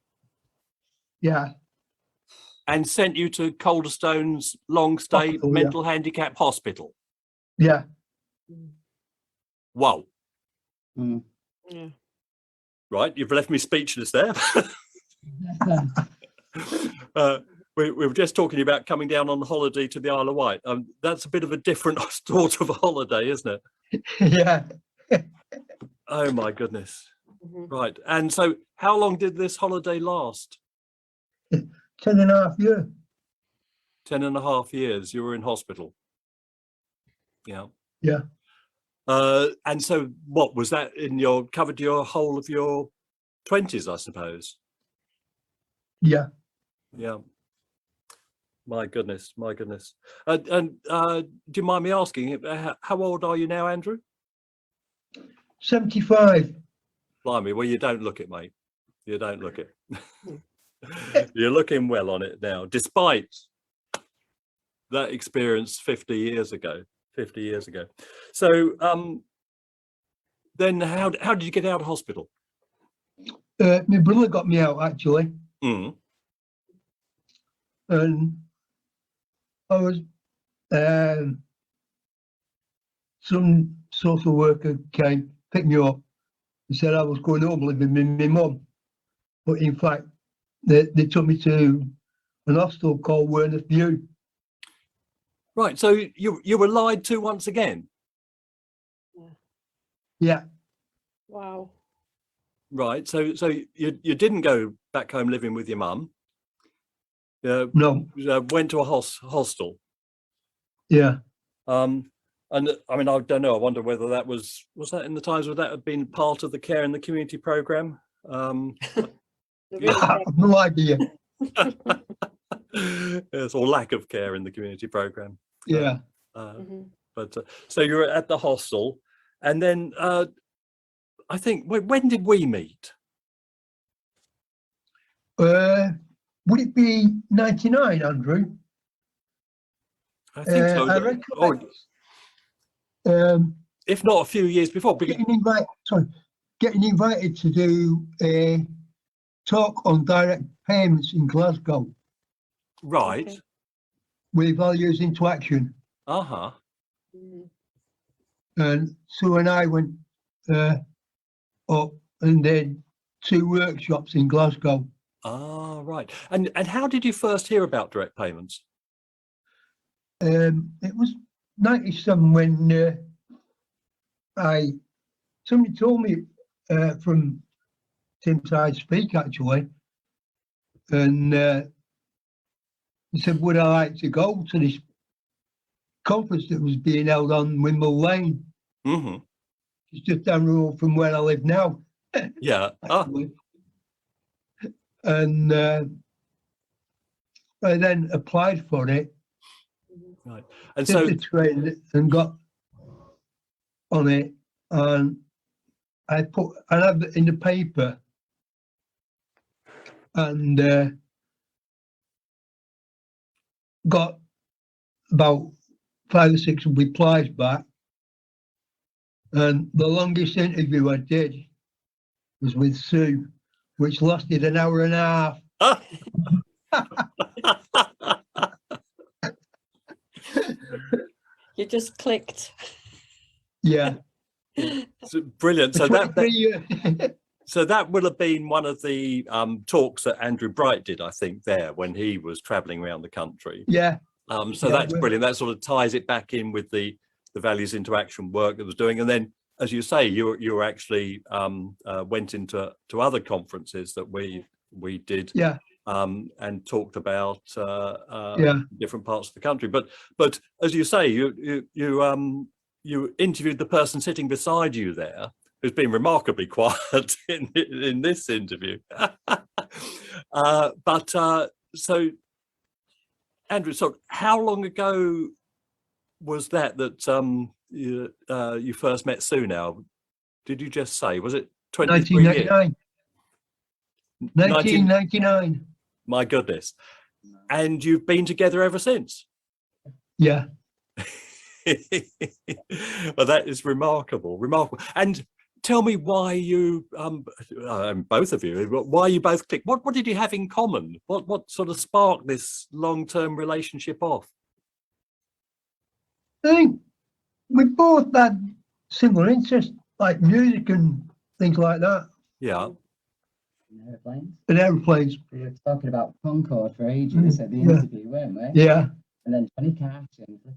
Yeah. And sent you to Calderstone's long stay Hospital, mental handicap hospital? Yeah. Wow. Yeah. Right, you've left me speechless there. We were just talking about coming down on holiday to the Isle of Wight. That's a bit of a different sort of a holiday, isn't it? Yeah. Oh my goodness. Right. And so how long did this holiday last? 10.5 years. 10.5 years you were in hospital. Yeah. Yeah. And so what was that covered your whole of your 20s, I suppose? Yeah. Yeah. My goodness, my goodness. And do you mind me asking, how old are you now, Andrew? 75. Blimey, well, you don't look it, mate. You don't look it. You're looking well on it now, despite that experience 50 years ago. So then how did you get out of hospital? My brother got me out, actually. And I was some social worker came, picked me up and said I was going home living with my mum. But in fact, they took me to an hostel called Wearmouth View. Right, so you were lied to once again? Yeah. Wow. Right, so you didn't go back home living with your mum? No. Went to a hostel? Yeah. And I mean, I don't know, I wonder whether that was that in the times where that had been part of the care in the community programme? I have no idea. Yes, or lack of care in the community programme. Yeah. But so you were at the hostel, and then I think when did we meet? Would it be 99, Andrew? I think so. I reckon. If not a few years before. Getting invited to do a talk on direct payments in Glasgow. Right. Okay. With Values into Action. Uh-huh. And Sue and I went up and did 2 workshops in Glasgow. Ah, right. And how did you first hear about direct payments? It was 97 when somebody told me from Tim Side Speak, actually, and he said, would I like to go to this conference that was being held on Wimble Lane? It's just down the road from where I live now. Yeah. And I then applied for it. Right. And did so the training and got on it, and I put an advert in the paper, and got about 5 or 6 replies back. And the longest interview I did was with Sue, which lasted an hour and a half. You just clicked. Yeah. So, brilliant. So that that will have been one of the talks that Andrew Bright did, I think, there when he was travelling around the country. Yeah. So that's brilliant. That sort of ties it back in with the Values into Action work that was doing. And then, as you say, you were actually went into other conferences that we did. Yeah. And talked about yeah. different parts of the country. But as you say, you interviewed the person sitting beside you there, who's been remarkably quiet in this interview. So, Andrew, so how long ago was that you first met Sue now? Did you just say, was it 23 years? 1999. My goodness. And you've been together ever since? Yeah. Well, that is remarkable. And tell me why you, both of you, why you both clicked. What did you have in common? What sort of sparked this long-term relationship off? I think we both had similar interests, like music and things like that. Yeah. And airplanes. We were talking about Concorde for ages at the interview, weren't we? Yeah. And then Johnny Cash and just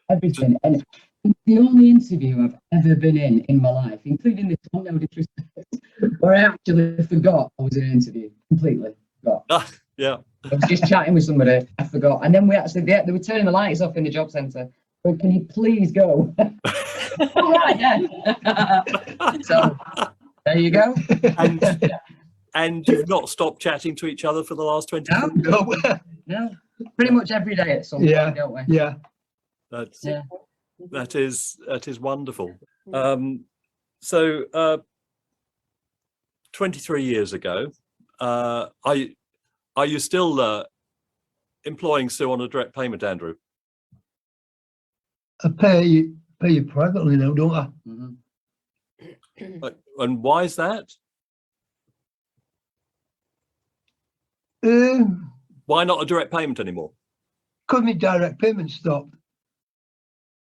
everything. And it's the only interview I've ever been in my life, including this one, no disrespect, where I actually forgot I was in an interview. Completely forgot. Yeah. I was just chatting with somebody, I forgot. And then they were turning the lights off in the job centre. But can you please go? All right, yeah. So there you go. And you've not stopped chatting to each other for the last 20 years? No. Pretty much every day at some point, don't we? Yeah. That is wonderful. So 23 years ago, are you still employing Sue on a direct payment, Andrew? I pay you privately now, don't I? Mm-hmm. And why is that? Why not a direct payment anymore? Because my direct payment stopped.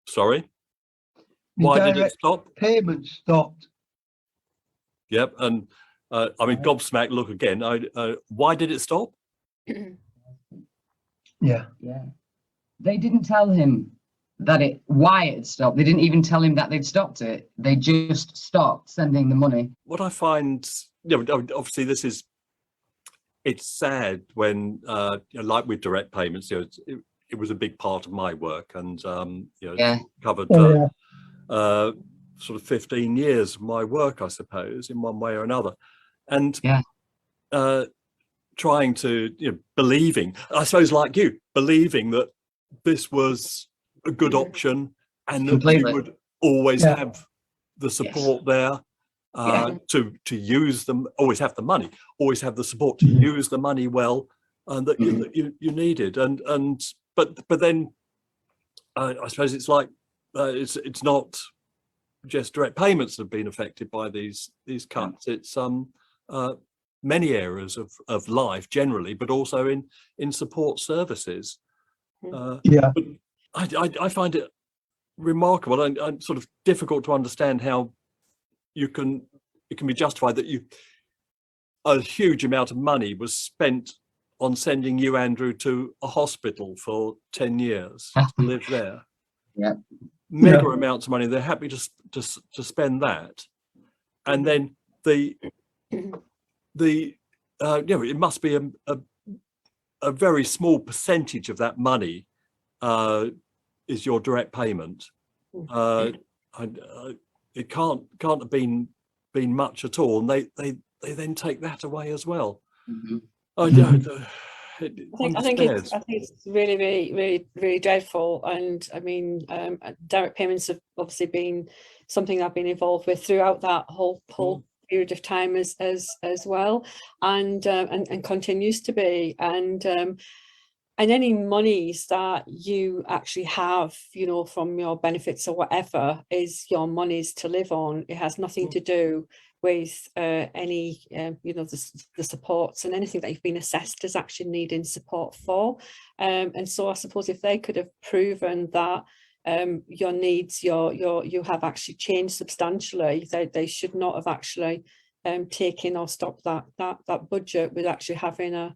Sorry? Why did it stop? Payment stopped. Yep, and I mean, gobsmacked look again. Why did it stop? Yeah. They didn't tell him why it stopped. They didn't even tell him that they'd stopped it. They just stopped sending the money. What I find, obviously it's sad when, like with direct payments, it was a big part of my work, and covered sort of 15 years of my work, I suppose, in one way or another, and trying to, believing, I suppose, like you, believing that this was a good option and that you would always have the support there to use them, always have the money, always have the support to use the money well, and that you needed, but then I suppose it's like it's not just direct payments that have been affected by these cuts. It's many areas of life generally, but also in support services. But I find it remarkable and sort of difficult to understand how it can be justified that a huge amount of money was spent on sending you, Andrew, to a hospital for 10 years to live there. Mega amounts of money. They're happy to spend that, and then it must be a very small percentage of that money is your direct payment. It can't have been much at all, and they then take that away as well. I think it's really, really, really, really dreadful. And I mean, direct payments have obviously been something I've been involved with throughout that whole period of time as well, and continues to be. And any monies that you actually have, from your benefits or whatever, is your monies to live on. It has nothing to do with any, the supports and anything that you've been assessed as actually needing support for. And so I suppose if they could have proven that your needs, you have actually changed substantially, they should not have actually taken or stopped that budget with actually having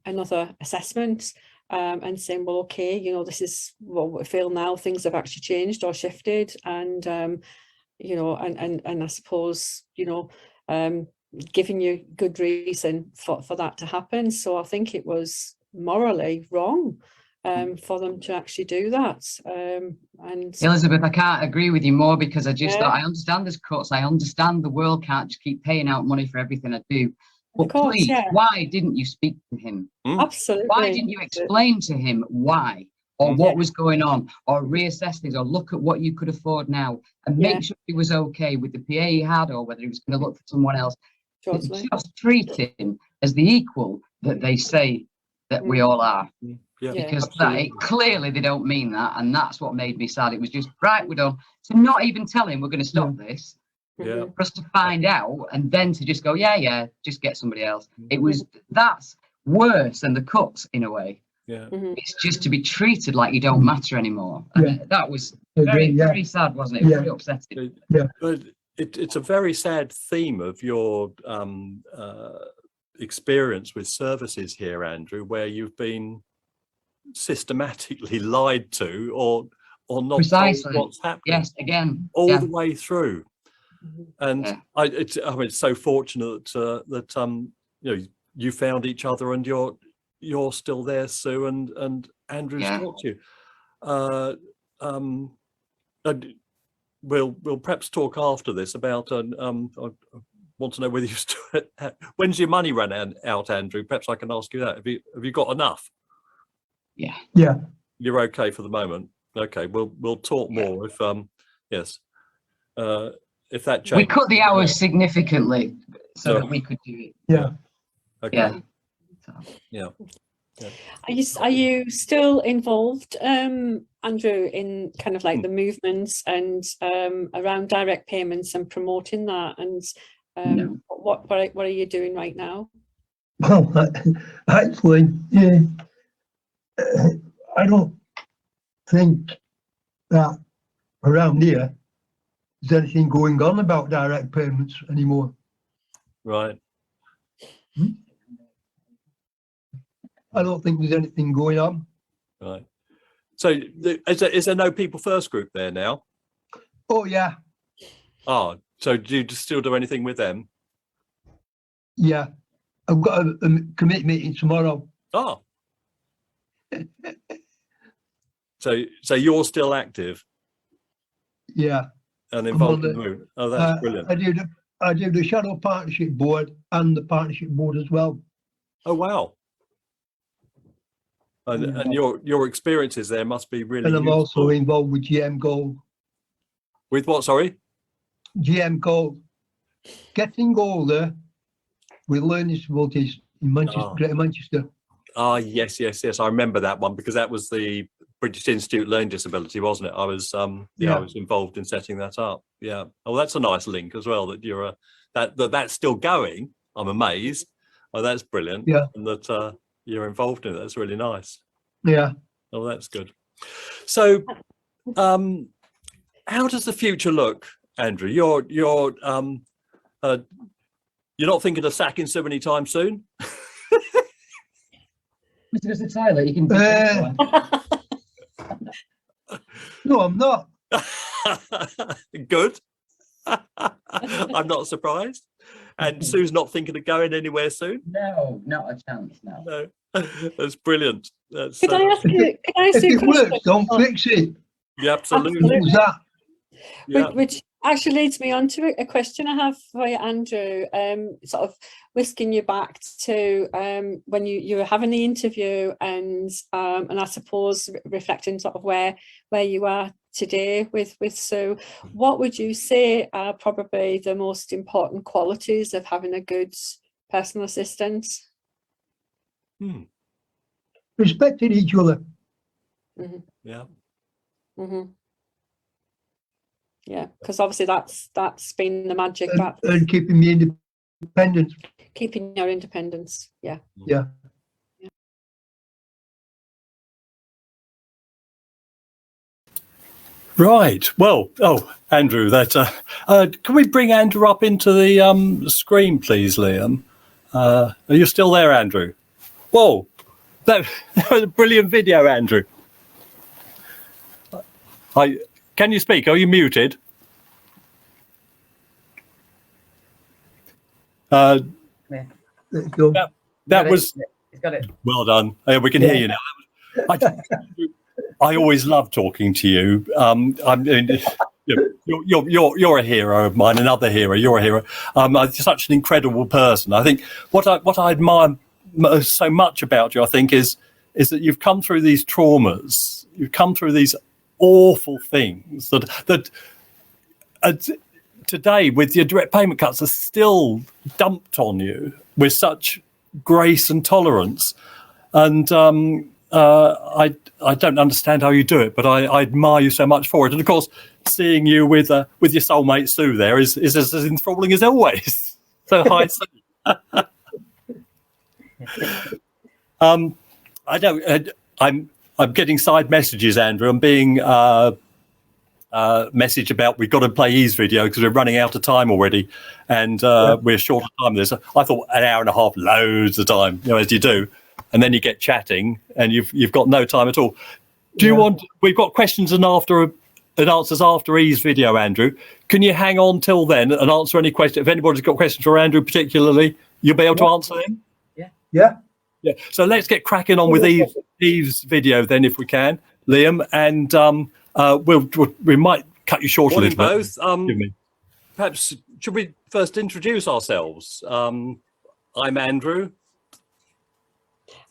another assessment and saying, well, okay, this is what we feel now, things have actually changed or shifted, and and I suppose giving you good reason for that to happen. So I think it was morally wrong for them to actually do that. And Elizabeth, I can't agree with you more, because I just thought, I understand there's cuts. I understand the world can't just keep paying out money for everything I do. But please, why didn't you speak to him? Absolutely. Why didn't you explain to him why, or what was going on, or reassess things, or look at what you could afford now, and make sure he was okay with the PA he had, or whether he was going to look for someone else? Totally. Just treat him as the equal that they say that we all are. Because clearly they don't mean that, and that's what made me sad. It was just, right, we're done. To not even tell him we're going to stop this, for us to find out, and then to just go, just get somebody else. That's worse than the cuts in a way. It's just to be treated like you don't matter anymore. And that was very sad, wasn't it? Very upsetting. But it's a very sad theme of your experience with services here, Andrew, where you've been systematically lied to or not told what's happening. Again, all the way through. And it's so fortunate that you found each other, and you're still there, Sue, and Andrew's got you. And we'll perhaps talk after this about I want to know whether you still, when's your money run out, Andrew? Perhaps I can ask you that. Have you got enough? Yeah. You're okay for the moment. Okay, we'll talk more if if that changes. We cut the hours significantly so that we could do it. Okay. Are you still involved, Andrew, in kind of like the movements and around direct payments and promoting that? And what are you doing right now? Well, actually, I don't think that around here there's anything going on about direct payments anymore. Right. I don't think there's anything going on. Right. So is there no People First group there now? Oh, yeah. Oh, so do you still do anything with them? Yeah. I've got a committee meeting tomorrow. Oh. So you're still active? Yeah. And involved in the movement? Oh, that's brilliant. I do the Shadow Partnership Board and the Partnership Board as well. Oh, wow. And your experiences there must be really And I'm useful. also involved with GM Gold. With what, sorry? GM Gold. Getting older with learning disabilities in Manchester, Greater Manchester. Ah, yes. I remember that one, because that was the British Institute Learning Disability, wasn't it? I was I was involved in setting that up. Yeah. Oh, that's a nice link as well, that you're that's still going. I'm amazed. Oh, that's brilliant. Yeah. And that you're involved in it. That's really nice. Yeah. Oh, that's good. So how does the future look, Andrew? You're not thinking of sacking Sue anytime soon? Mr. Tyler, you can No, I'm not. Good. I'm not surprised. And Sue's not thinking of going anywhere soon? No, not a chance, no. That's brilliant. That's, Could I ask you? If it works, don't fix it. Yeah, absolutely. Who's that? Yeah. Which actually leads me on to a question I have for you, Andrew. Sort of whisking you back to when you were having the interview, and I suppose reflecting sort of where you are today with Sue. What would you say are probably the most important qualities of having a good personal assistant? Respecting each other. Mm-hmm. Yeah. Mm-hmm. Yeah, because obviously that's been the magic. And keeping me independent. Keeping your independence. Yeah. Yeah. Right. Well, Andrew, can we bring Andrew up into the screen, please, Liam? Are you still there, Andrew? Whoa, that was a brilliant video, Andrew. Can you speak? Are you muted? Let's go. That was He's got it. well done. We can hear you now. I always love talking to you. You're a hero of mine, another hero. You're a hero. You're such an incredible person. I think what I admire so much about you, I think, is that you've come through these traumas, you've come through these awful things that today, with your direct payment cuts, are still dumped on you with such grace and tolerance. And I don't understand how you do it, but I admire you so much for it. And of course, seeing you with your soulmate Sue there is as enthralling as always. So hi, Sue. I don't. I'm getting side messages, Andrew. I'm being message about we've got to play E's video because we're running out of time already, and we're short of time. This I thought an hour and a half, loads of time, as you do, and then you get chatting and you've got no time at all. Do you want? We've got questions and answers after E's video, Andrew. Can you hang on till then and answer any questions? If anybody's got questions for Andrew particularly, you'll be able to answer them. Yeah. So let's get cracking on with Eve's video then, if we can, Liam, and we might cut you short a little bit. Both. Perhaps should we first introduce ourselves? I'm Andrew.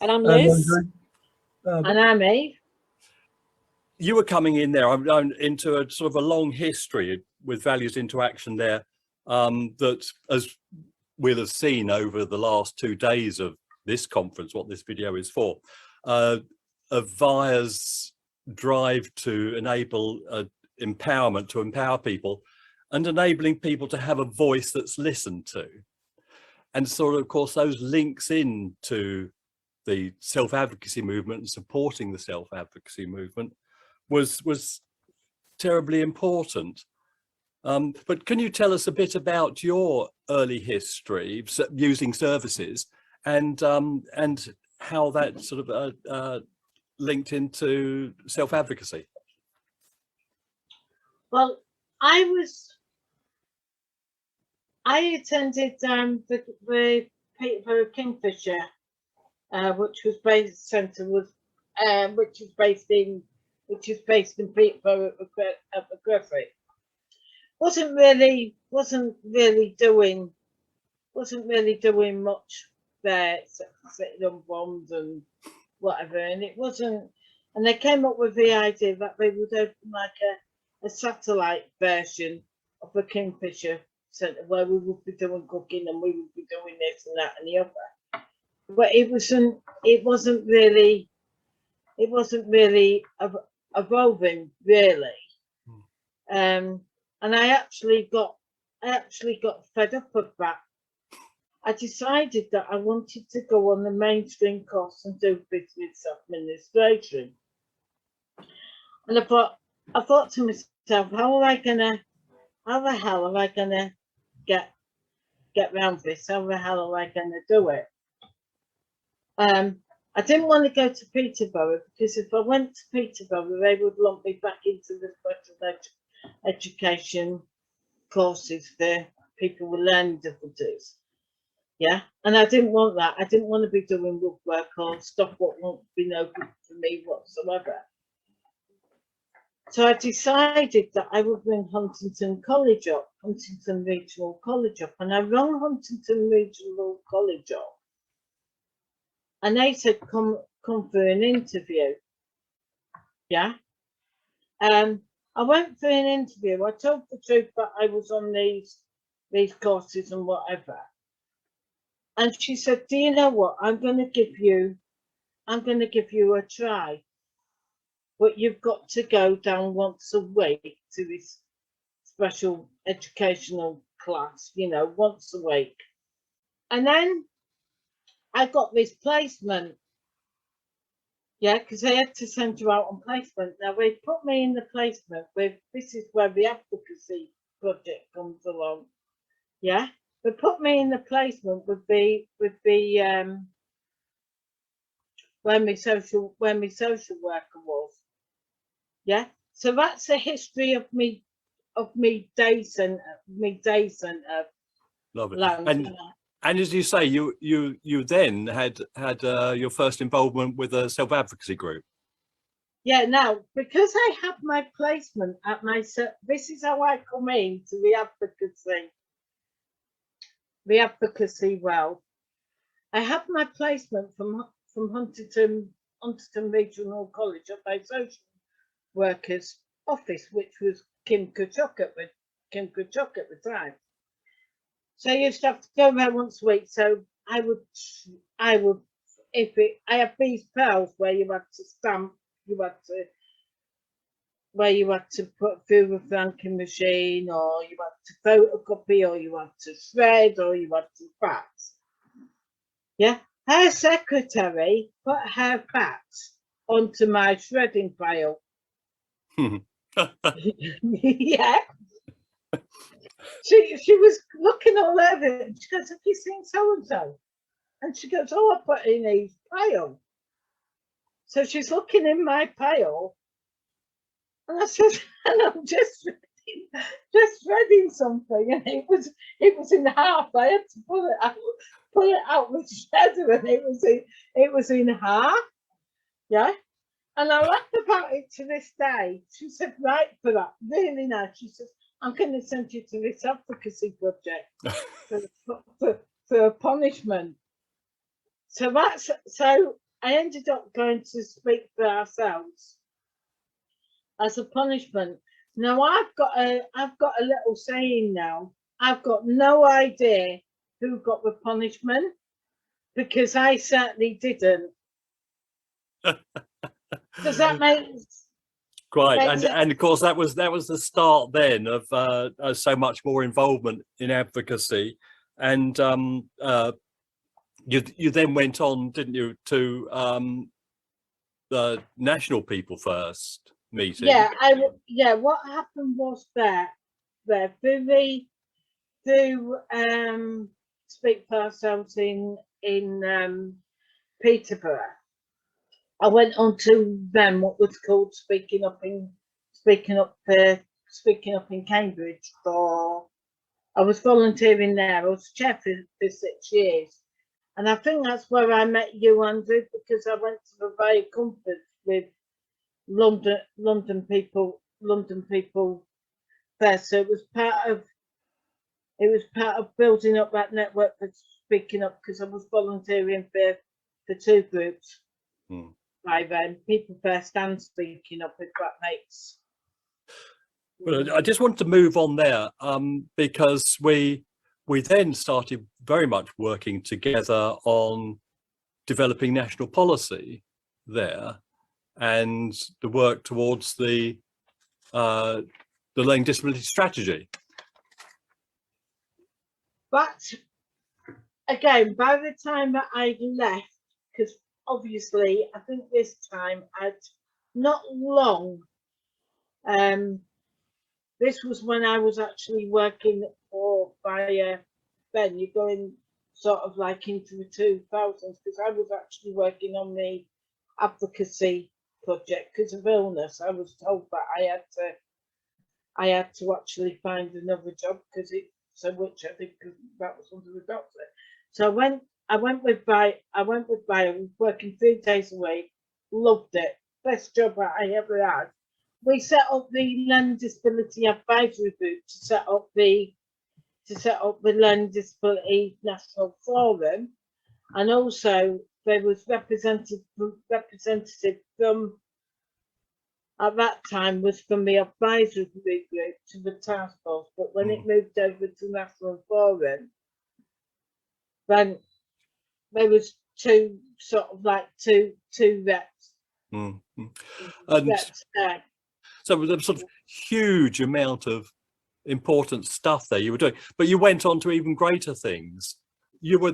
And I'm Liz. And I'm Eve. You were coming in there. I'm into a sort of a long history with values into action there, that, as we'll have seen over the last 2 days of this conference, what this video is for, of VIAS drive to enable empowerment, to empower people, and enabling people to have a voice that's listened to. And sort of course, those links into the self-advocacy movement and supporting the self-advocacy movement was terribly important. But can you tell us a bit about your early history using services and how that sort of linked into self-advocacy? Well, I attended the Peterborough Kingfisher, which is based in Peterborough at the Griffith. Wasn't really doing much there, sitting on bombs and whatever, and it wasn't. And they came up with the idea that they would open like a satellite version of the Kingfisher Centre where we would be doing cooking and we would be doing this and that and the other. But it wasn't really evolving really. And I actually got fed up of that. I decided that I wanted to go on the mainstream course and do business administration. And I thought to myself, how the hell am I gonna get around this? How the hell am I gonna do it? I didn't want to go to Peterborough because if I went to Peterborough, they would lump me back into the special education courses for people with learning difficulties. Yeah, and I didn't want that. I didn't want to be doing woodwork or stuff what won't be no good for me whatsoever. So I decided that I would bring Huntington Regional College up, and I rang Huntington Regional College up, and they said, come for an interview. Yeah. I went for an interview. I told the truth that I was on these courses and whatever. And she said, do you know what? I'm going to give you a try. But you've got to go down once a week to this special educational class, once a week. And then I got this placement. Yeah, because they had to send you out on placement. Now they put me in the placement with, this is where the advocacy project comes along. Yeah. They put me in the placement with the where my social worker was. Yeah. So that's the history of me day centre. Lovely. And as you say, you then had your first involvement with a self-advocacy group. Yeah, now, because I have my placement at my, this is how I come into the advocacy world. I have my placement from Huntington Regional College at my social worker's office, which was Kim Kachuk at the time. So I used to have to go there once a week. So I would, I have these pals where you had to stamp, where you had to put through the franking machine, or you had to photocopy, or you had to shred, or you had to fax. Yeah, her secretary put her fax onto my shredding file. Yeah. She was looking all over it, and she goes, "Have you seen so and so?" And she goes, "Oh, I put it in a pile." So she's looking in my pile, and I said, "And I'm just reading something," and it was in half. I had to pull it out with the shredder, and it was in half. Yeah. And I laugh about it to this day. She said, "Right for that, really nice." She said, "I'm going to send you to this advocacy project for a punishment." So I ended up going to Speak for Ourselves as a punishment. Now I've got a little saying now. I've got no idea who got the punishment, because I certainly didn't. Does that make sense? Quite, and of course that was the start then of so much more involvement in advocacy, and you then went on, didn't you, to the National People First meeting? Yeah, what happened was that through Speak for Ourselves in Peterborough, I went on to then what was called Speaking Up in Cambridge. I was volunteering there. I was chair for 6 years, and I think that's where I met you, Andrew, because I went to the VIAS conference with London people there. So it was part of building up that network for Speaking Up, because I was volunteering for two groups. By then, People First and Speaking Up, if that makes. Well, I just want to move on there, because we then started very much working together on developing national policy there, and the work towards the Learning Disabilities strategy. But again, by the time that I left, because obviously I think this time I'd not long. This was when I was actually working for VIAS. Then you're going sort of like into the 2000s, because I was actually working on the advocacy project because of illness. I was told that I had to actually find another job, which I think that was under the doctor. So I went with VIAS. I was working 3 days a week. Loved it. Best job that I ever had. We set up the Learning Disability Advisory Group to set up the Learning Disability National Forum, and also there was representative from, at that time, was from the advisory group to the task force. But when it moved over to National Forum, then there was two reps. And reps there. so there was a sort of huge amount of important stuff there you were doing, but you went on to even greater things. You were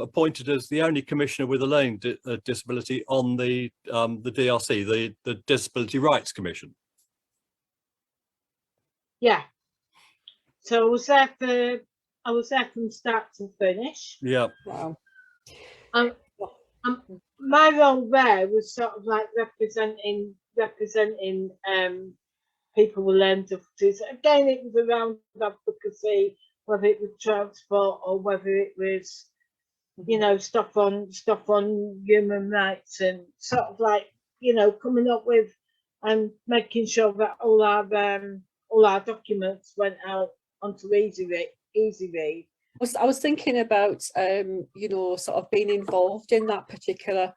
appointed as the only commissioner with a learning disability on the DRC, the Disability Rights Commission. Yeah. So I was there from start to finish. Yeah. Wow. My role there was sort of like representing people with learning difficulties. Again, it was around advocacy, whether it was transport or whether it was, stuff on human rights, and sort of like coming up with and making sure that all our documents went out onto Easy Read. I was thinking about, sort of being involved in that particular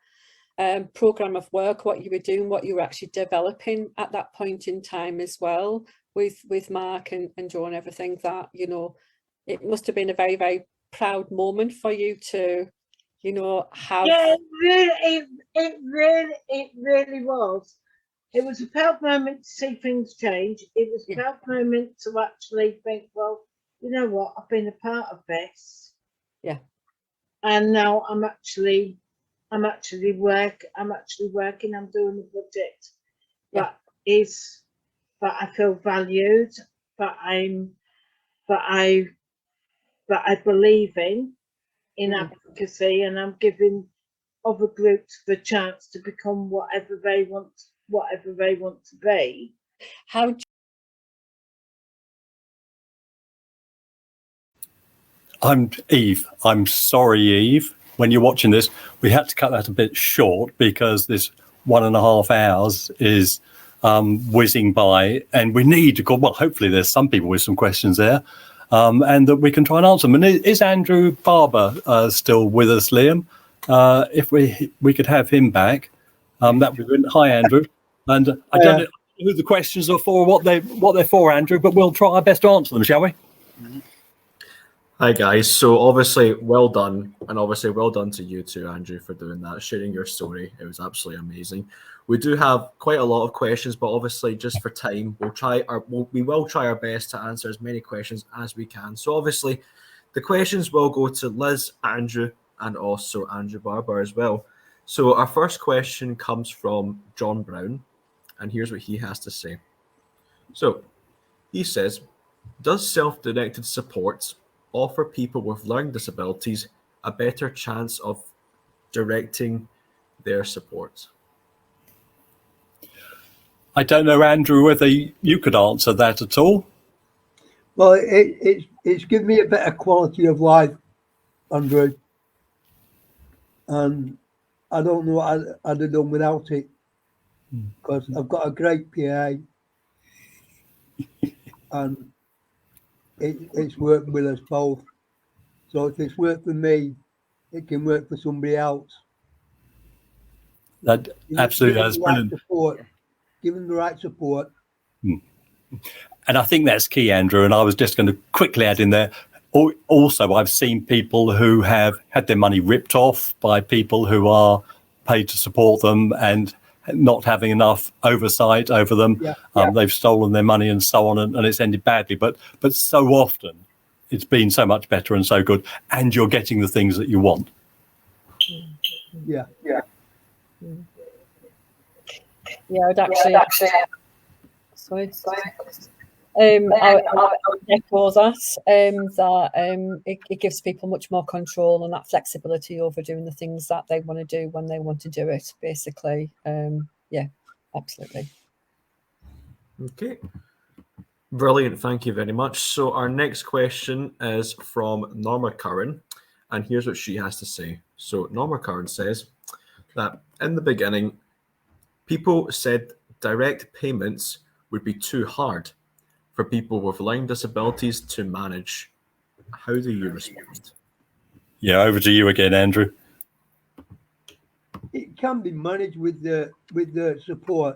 program of work, what you were doing, what you were actually developing at that point in time as well, with Mark and Joe and everything. That it must have been a very, very proud moment for you to, have. Yeah, it really was. It was a proud moment to see things change. It was a proud moment to actually think, well, you know what, I've been a part of this. Yeah. And now I'm actually working, I'm doing a project that I feel valued, that I believe in advocacy, and I'm giving other groups the chance to become whatever they want to be. I'm Eve. I'm sorry, Eve. When you're watching this, we had to cut that a bit short because this 1.5 hours is whizzing by, and we need to go. Well, hopefully there's some people with some questions there, and that we can try and answer them. And is Andrew Barber still with us, Liam? If we could have him back, that would be good. Hi, Andrew. And I don't know who the questions are for, what they're for, Andrew, but we'll try our best to answer them, shall we? Hi guys, so obviously well done, and obviously well done to you too, Andrew, for doing that, sharing your story. It was absolutely amazing. We do have quite a lot of questions, but obviously just for time, we will try our best to answer as many questions as we can. So obviously the questions will go to Liz, Andrew, and also Andrew Barber as well. So our first question comes from John Brown, and here's what he has to say. So he says, does self-directed support offer people with learning disabilities a better chance of directing their support? I don't know, Andrew, whether you could answer that at all. Well, it's given me a better quality of life, Andrew. And I don't know what I'd have done without it, because I've got a great PA, and it's working with us both. So if it's worked for me, it can work for somebody else. That absolutely, that's brilliant. Give them the right support. And I think that's key, Andrew. And I was just going to quickly add in there, also, I've seen people who have had their money ripped off by people who are paid to support them and not having enough oversight over them. They've stolen their money and so on, and it's ended badly. But so often it's been so much better and so good, and you're getting the things that you want. Yeah, I'd actually sorry. I echo that it gives people much more control and that flexibility over doing the things that they want to do when they want to do it, basically. Yeah, absolutely. Okay, brilliant, thank you very much. So our next question is from Norma Curran, and here's what she has to say. So Norma Curran says that in the beginning, people said direct payments would be too hard for people with learning disabilities to manage. How do you respond? Yeah, over to you again, Andrew. It can be managed with the support.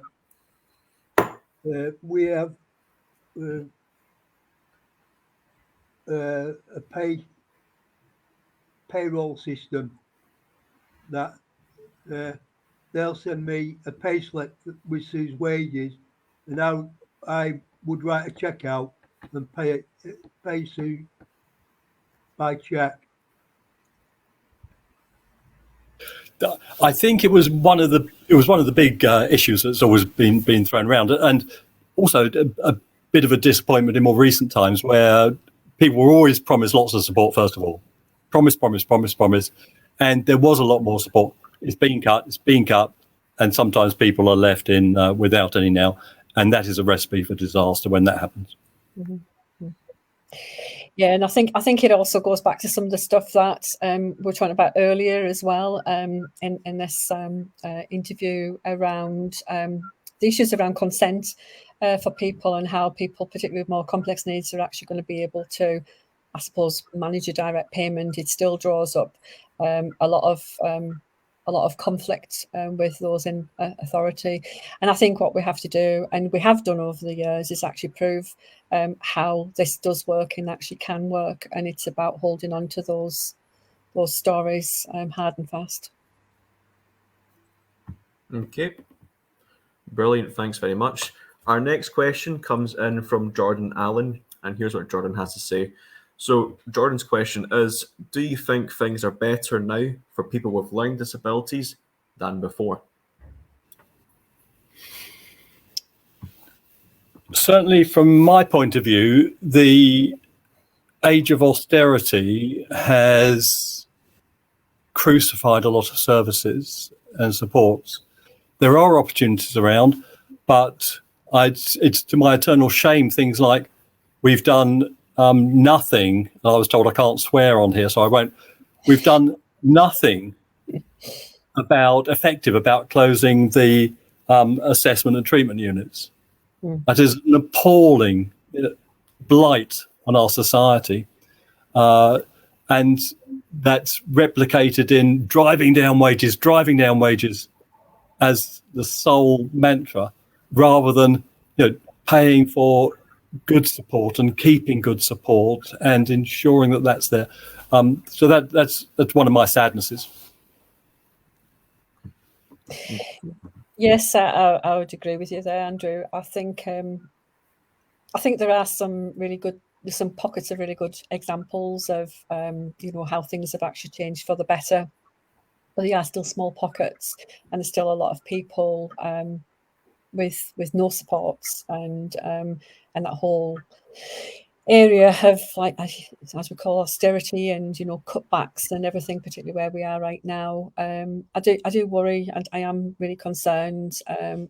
We have a payroll system that they'll send me a pay slip which says wages, and I would write a check out and pay Sue by check. I think it was one of the big issues that's always been thrown around, and also a bit of a disappointment in more recent times where people were always promised lots of support. First of all, promise, and there was a lot more support. It's being cut, and sometimes people are left in without any now, and that is a recipe for disaster when that happens. Yeah, and I think it also goes back to some of the stuff that we were talking about earlier as well, in this interview around the issues around consent for people, and how people, particularly with more complex needs, are actually going to be able to, I suppose, manage a direct payment. It still draws up a lot of conflict with those in authority. And I think what we have to do, and we have done over the years, is actually prove how this does work and actually can work. And it's about holding on to those stories hard and fast. Okay, brilliant. Thanks very much. Our next question comes in from Jordan Allen, and here's what Jordan has to say. So Jordan's question is, do you think things are better now for people with learning disabilities than before? Certainly from my point of view, the age of austerity has crucified a lot of services and supports. There are opportunities around, but it's to my eternal shame, things like we've done nothing. I was told I can't swear on here, so I won't. We've done nothing about closing the assessment and treatment units. That is an appalling blight on our society, and that's replicated in driving down wages as the sole mantra, rather than paying for good support and keeping good support and ensuring that that's there. So that's one of my sadnesses. Yes, I would agree with you there, Andrew. I think there are some pockets of really good examples of how things have actually changed for the better. But there are still small pockets, and there's still a lot of people with no supports, and that whole area of, like, as we call, austerity and cutbacks and everything, particularly where we are right now. I do worry, and I am really concerned, and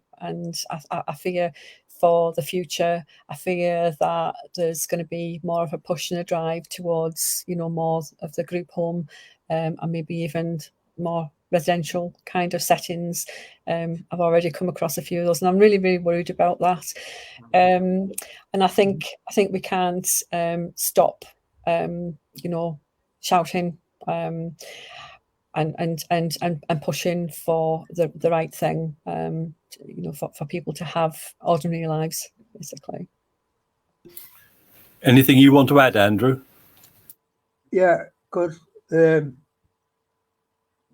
I fear for the future. I fear that there's going to be more of a push and a drive towards more of the group home, and maybe even more residential kind of settings. I've already come across a few of those, and I'm really, really worried about that. And I think we can't stop, shouting and pushing for the right thing, for people to have ordinary lives, basically. Anything you want to add, Andrew? Yeah, because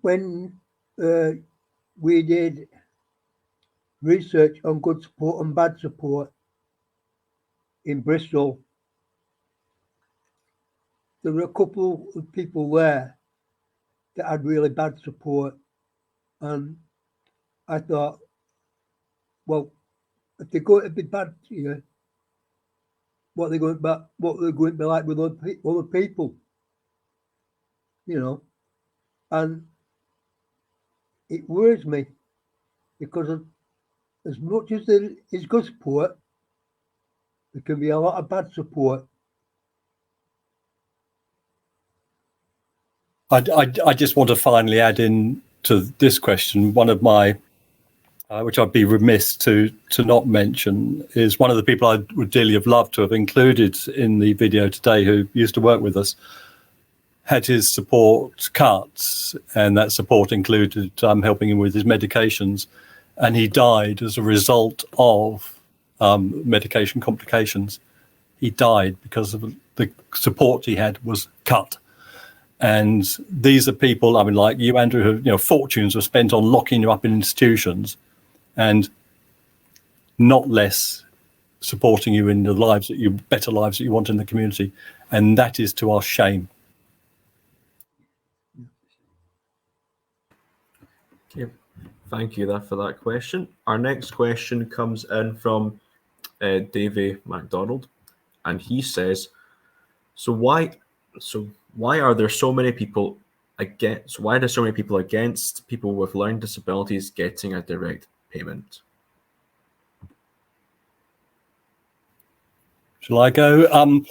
when we did research on good support and bad support in Bristol, there were a couple of people there that had really bad support, and I thought, well, if they're going to be bad to you, what they're going to be like with other people, and it worries me, because as much as there is good support, there can be a lot of bad support. I just want to finally add in to this question, one of my, which I'd be remiss to not mention, is one of the people I would dearly have loved to have included in the video today, who used to work with us, had his support cut, and that support included helping him with his medications, and he died as a result of medication complications. He died because of the support he had was cut. And these are people, I mean, like you, Andrew, who, fortunes were spent on locking you up in institutions and not less supporting you in the better lives that you want in the community. And that is to our shame. Okay, thank you for that question. Our next question comes in from Davey MacDonald, and he says, why are there so many people against people with learning disabilities getting a direct payment? Shall I go?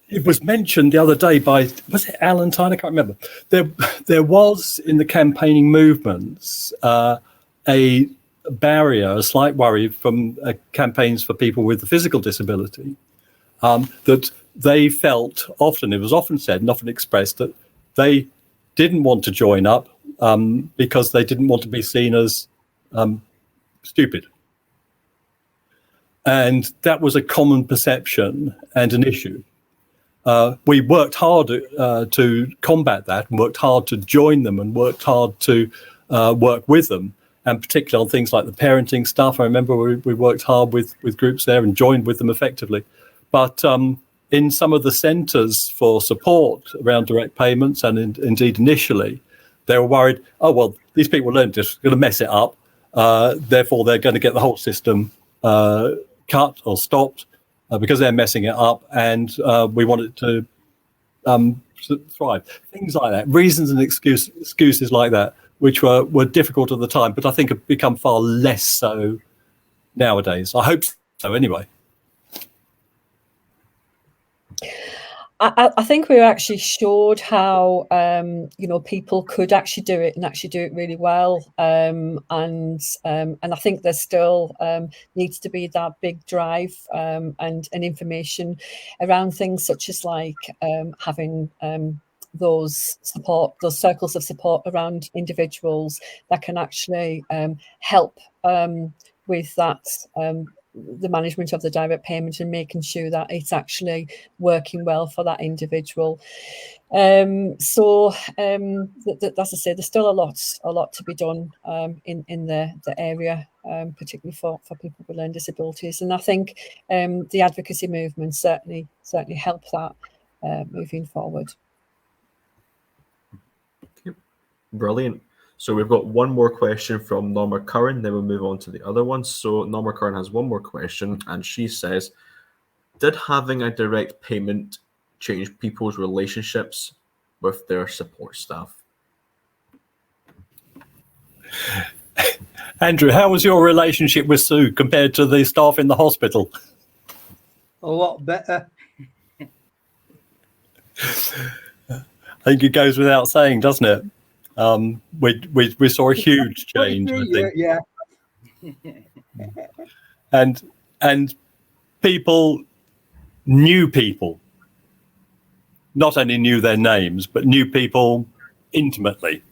it was mentioned the other day by, was it Alan Tyne? I can't remember. There was in the campaigning movements a barrier, a slight worry from campaigns for people with a physical disability, that they felt often, it was often said and often expressed, that they didn't want to join up because they didn't want to be seen as stupid. And that was a common perception and an issue. We worked hard to combat that, and worked hard to join them, and worked hard to work with them, and particularly on things like the parenting stuff. I remember we worked hard with groups there and joined with them effectively. But in some of the centres for support around direct payments, and indeed initially, they were worried, oh, well, these people are just going to mess it up. Therefore, they're going to get the whole system cut or stopped because they're messing it up, and we want it to thrive. Things like that, reasons and excuses like that, which were difficult at the time, but I think have become far less so nowadays. I hope so, anyway. I think we actually showed how people could actually do it, and actually do it really well, and I think there still needs to be that big drive and information around things such as like having those circles of support around individuals that can actually help with that. The management of the direct payment, and making sure that it's actually working well for that individual. As I say, there's still a lot to be done in the area, particularly for people with learning disabilities. And I think the advocacy movement certainly help that moving forward. Brilliant. So we've got one more question from Norma Curran, then we'll move on to the other ones. So Norma Curran has one more question, and she says, did having a direct payment change people's relationships with their support staff? Andrew, how was your relationship with Sue compared to the staff in the hospital? A lot better. I think it goes without saying, doesn't it? We saw a huge change, I think. Yeah. And people knew people, not only knew their names, but knew people intimately.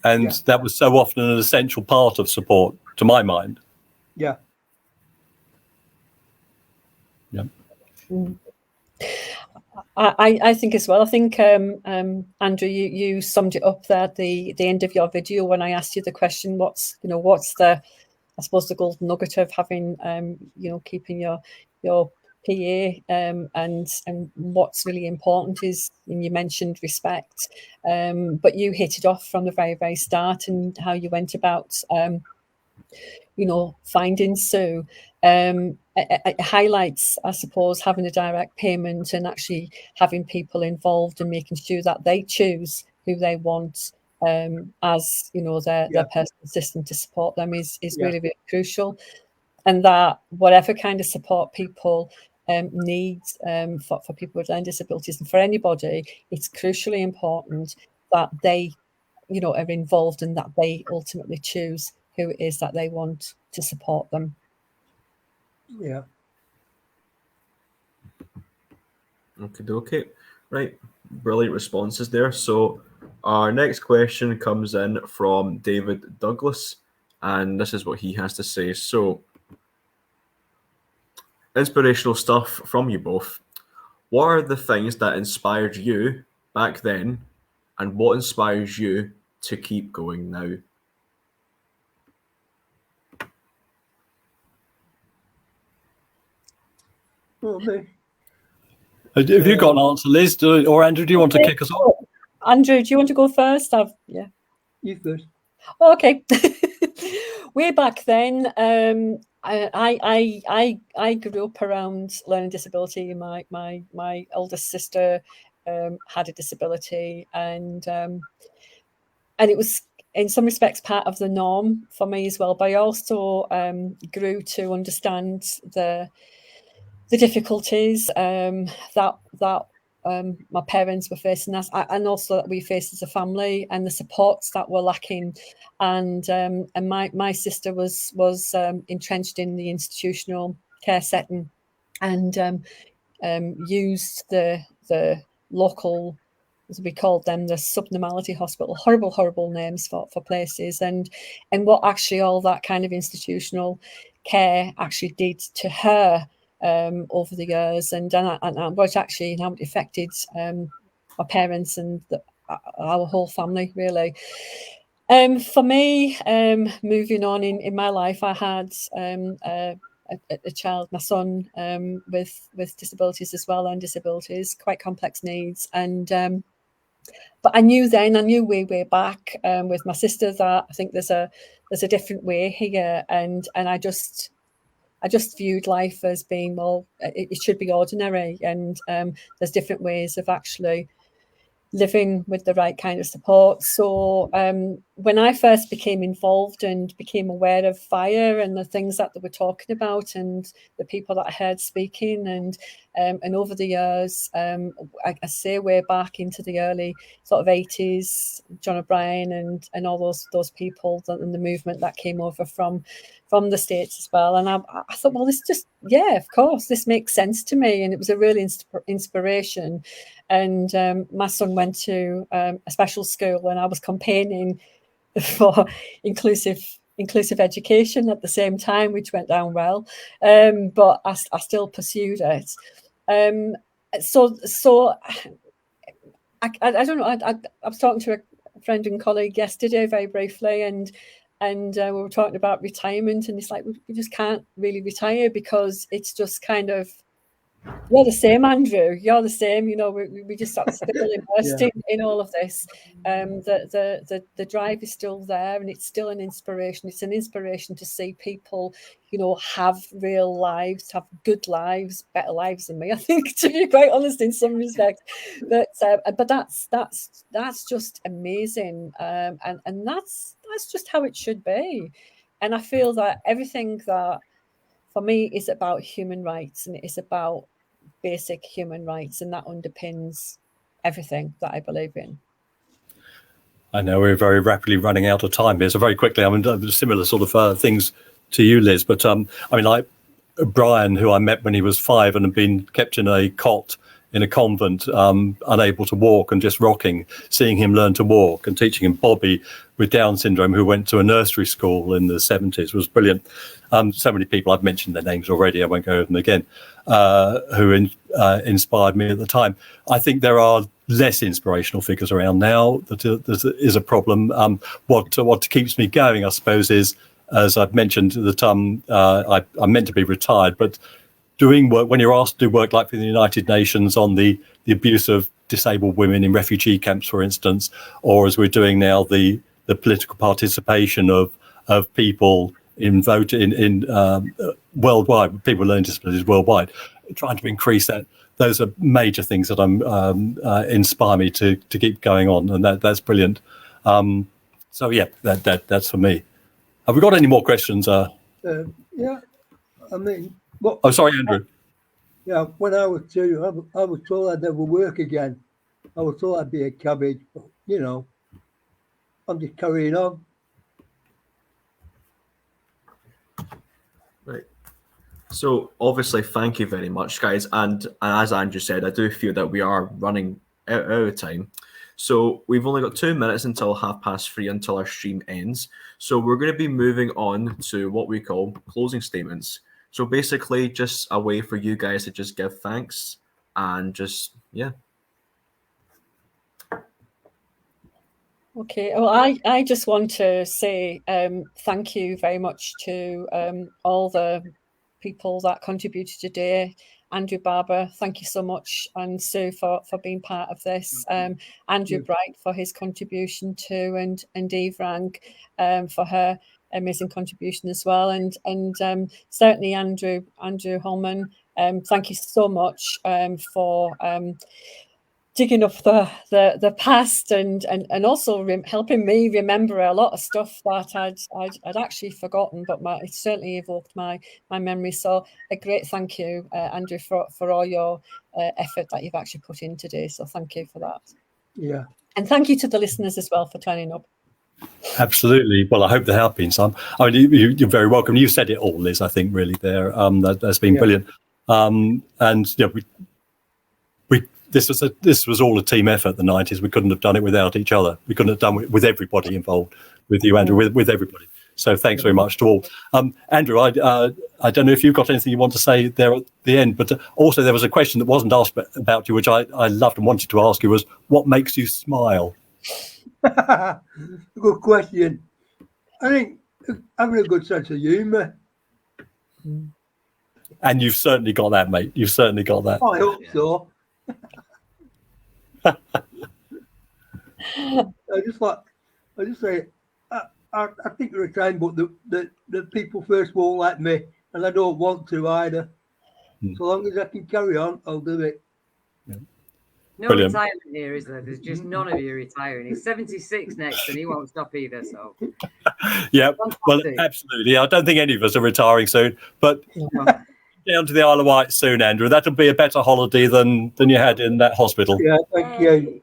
And that was so often an essential part of support, to my mind. Yeah. Yeah. I think as well. I think Andrew, you summed it up there at the end of your video when I asked you the question, what's the, I suppose, the golden nugget of having keeping your PA, and what's really important is, and you mentioned respect, but you hit it off from the very start, and how you went about finding Sue. It highlights, I suppose, having a direct payment and actually having people involved and making sure that they choose who they want as their personal assistant to support them is really, really crucial. And that whatever kind of support people need for people with learning disabilities, and for anybody, it's crucially important that they are involved, and that they ultimately choose who it is that they want to support them. Yeah. Okay. Right. Brilliant responses there. So our next question comes in from David Douglas, and this is what he has to say. So, inspirational stuff from you both. What are the things that inspired you back then, and what inspires you to keep going now? Have you got an answer, Liz, or Andrew? Do you want to kick us off? Andrew, do you want to go first? You first. Okay. Way back then, I grew up around learning disability. My eldest sister had a disability, and it was in some respects part of the norm for me as well. But I also grew to understand the difficulties that my parents were facing, and also that we faced as a family, and the supports that were lacking. And my sister was entrenched in the institutional care setting, and used the local, as we called them, the subnormality hospital, horrible names for places, and what actually all that kind of institutional care actually did to her over the years, and what actually how it affected my parents and our whole family, really. For me, moving on in my life, I had a child, my son, with disabilities as well, and disabilities, quite complex needs, and but I knew way back with my sister that I think there's a different way here, and I just viewed life as being, well, it should be ordinary, and there's different ways of actually living with the right kind of support. So when I first became involved and became aware of VIA and the things that they were talking about and the people that I heard speaking, and over the years, I say way back into the early sort of 80s, John O'Brien and all those people and the movement that came over from the States as well. And I thought, well, this just, yeah, of course, this makes sense to me. And it was a real inspiration. And my son went to a special school, and I was campaigning for inclusive education at the same time, which went down well. But I still pursued it. So I don't know. I was talking to a friend and colleague yesterday very briefly, and we were talking about retirement, and it's like we just can't really retire, because it's just kind of, you're the same, Andrew. You're the same. You know, we just start still immersed in all of this. The drive is still there, and it's still an inspiration. It's an inspiration to see people, you know, have real lives, have good lives, better lives than me, I think, to be quite honest, in some respects. But that's just amazing, and that's just how it should be. And I feel that everything that, for me, is about human rights, and it is about basic human rights, and that underpins everything that I believe in. I know we're very rapidly running out of time here, so very quickly, I mean, similar sort of things to you, Liz, but I mean, like Brian, who I met when he was 5 and had been kept in a cot in a convent, unable to walk and just rocking, seeing him learn to walk, and teaching him. Bobby with Down syndrome, who went to a nursery school in the 70s, was brilliant. So many people, I've mentioned their names already, I won't go over them again, who inspired me at the time. I think there are less inspirational figures around now. That is a problem. What keeps me going, I suppose, is, as I've mentioned, that I'm meant to be retired, but doing work, when you're asked to do work like for the United Nations on the abuse of disabled women in refugee camps, for instance, or as we're doing now, the political participation of people in worldwide, people with learning disabilities worldwide, trying to increase that. Those are major things that inspire me to keep going on, and that's brilliant. So yeah, that's for me. Have we got any more questions? Yeah, I mean, well, oh, sorry, Andrew. Yeah, when I was 2, I was told I'd never work again. I was told I'd be a cabbage, but, you know, I'm just carrying on. Right. So obviously, thank you very much, guys. And as Andrew said, I do feel that we are running out of time. So we've only got 2 minutes until 3:30 until our stream ends. So we're going to be moving on to what we call closing statements. So basically just a way for you guys to just give thanks and just, yeah. Okay, well, I just want to say thank you very much to all the people that contributed today. Andrew Barber, thank you so much, and Sue for being part of this. Andrew Bright for his contribution too, and Eve Rank for her amazing contribution as well, and certainly Andrew Holman. Thank you so much for digging up the past and also helping me remember a lot of stuff that I'd actually forgotten, but it certainly evoked my memory. So a great thank you, Andrew, for all your effort that you've actually put in today. So thank you for that. Yeah. And thank you to the listeners as well for turning up. Absolutely. Well, I hope there have been some. I mean, you're very welcome. You said it all, Liz, I think, really there. That's been brilliant. And this was all a team effort, the 90s. We couldn't have done it without each other. We couldn't have done it with everybody involved, with you, Andrew, with everybody. So thanks very much to all. Andrew, I don't know if you've got anything you want to say there at the end, but also there was a question that wasn't asked about you, which I loved and wanted to ask you, was what makes you smile? Good question. I think having a good sense of humour. And you've certainly got that, mate. You've certainly got that. I hope so. I just say, I think there are times, but the people first won't let me, and I don't want to either. So long as I can carry on, I'll do it. No Brilliant. retirement here, is there? There's just none of you retiring. He's 76 next, and he won't stop either. So, yeah, well, absolutely. I don't think any of us are retiring soon, but down to the Isle of Wight soon, Andrew. That'll be a better holiday than you had in that hospital. Yeah, thank you.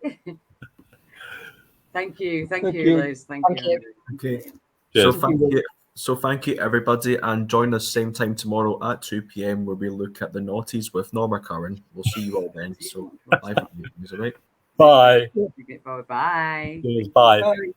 Thank you, Liz. Thank you. Okay. Cheers. So thank you, everybody, and join us same time tomorrow at 2 p.m. where we look at the noughties with Norma Curran. We'll see you all then. So bye from you, all right? Bye. Bye. Cheers. Bye. Bye.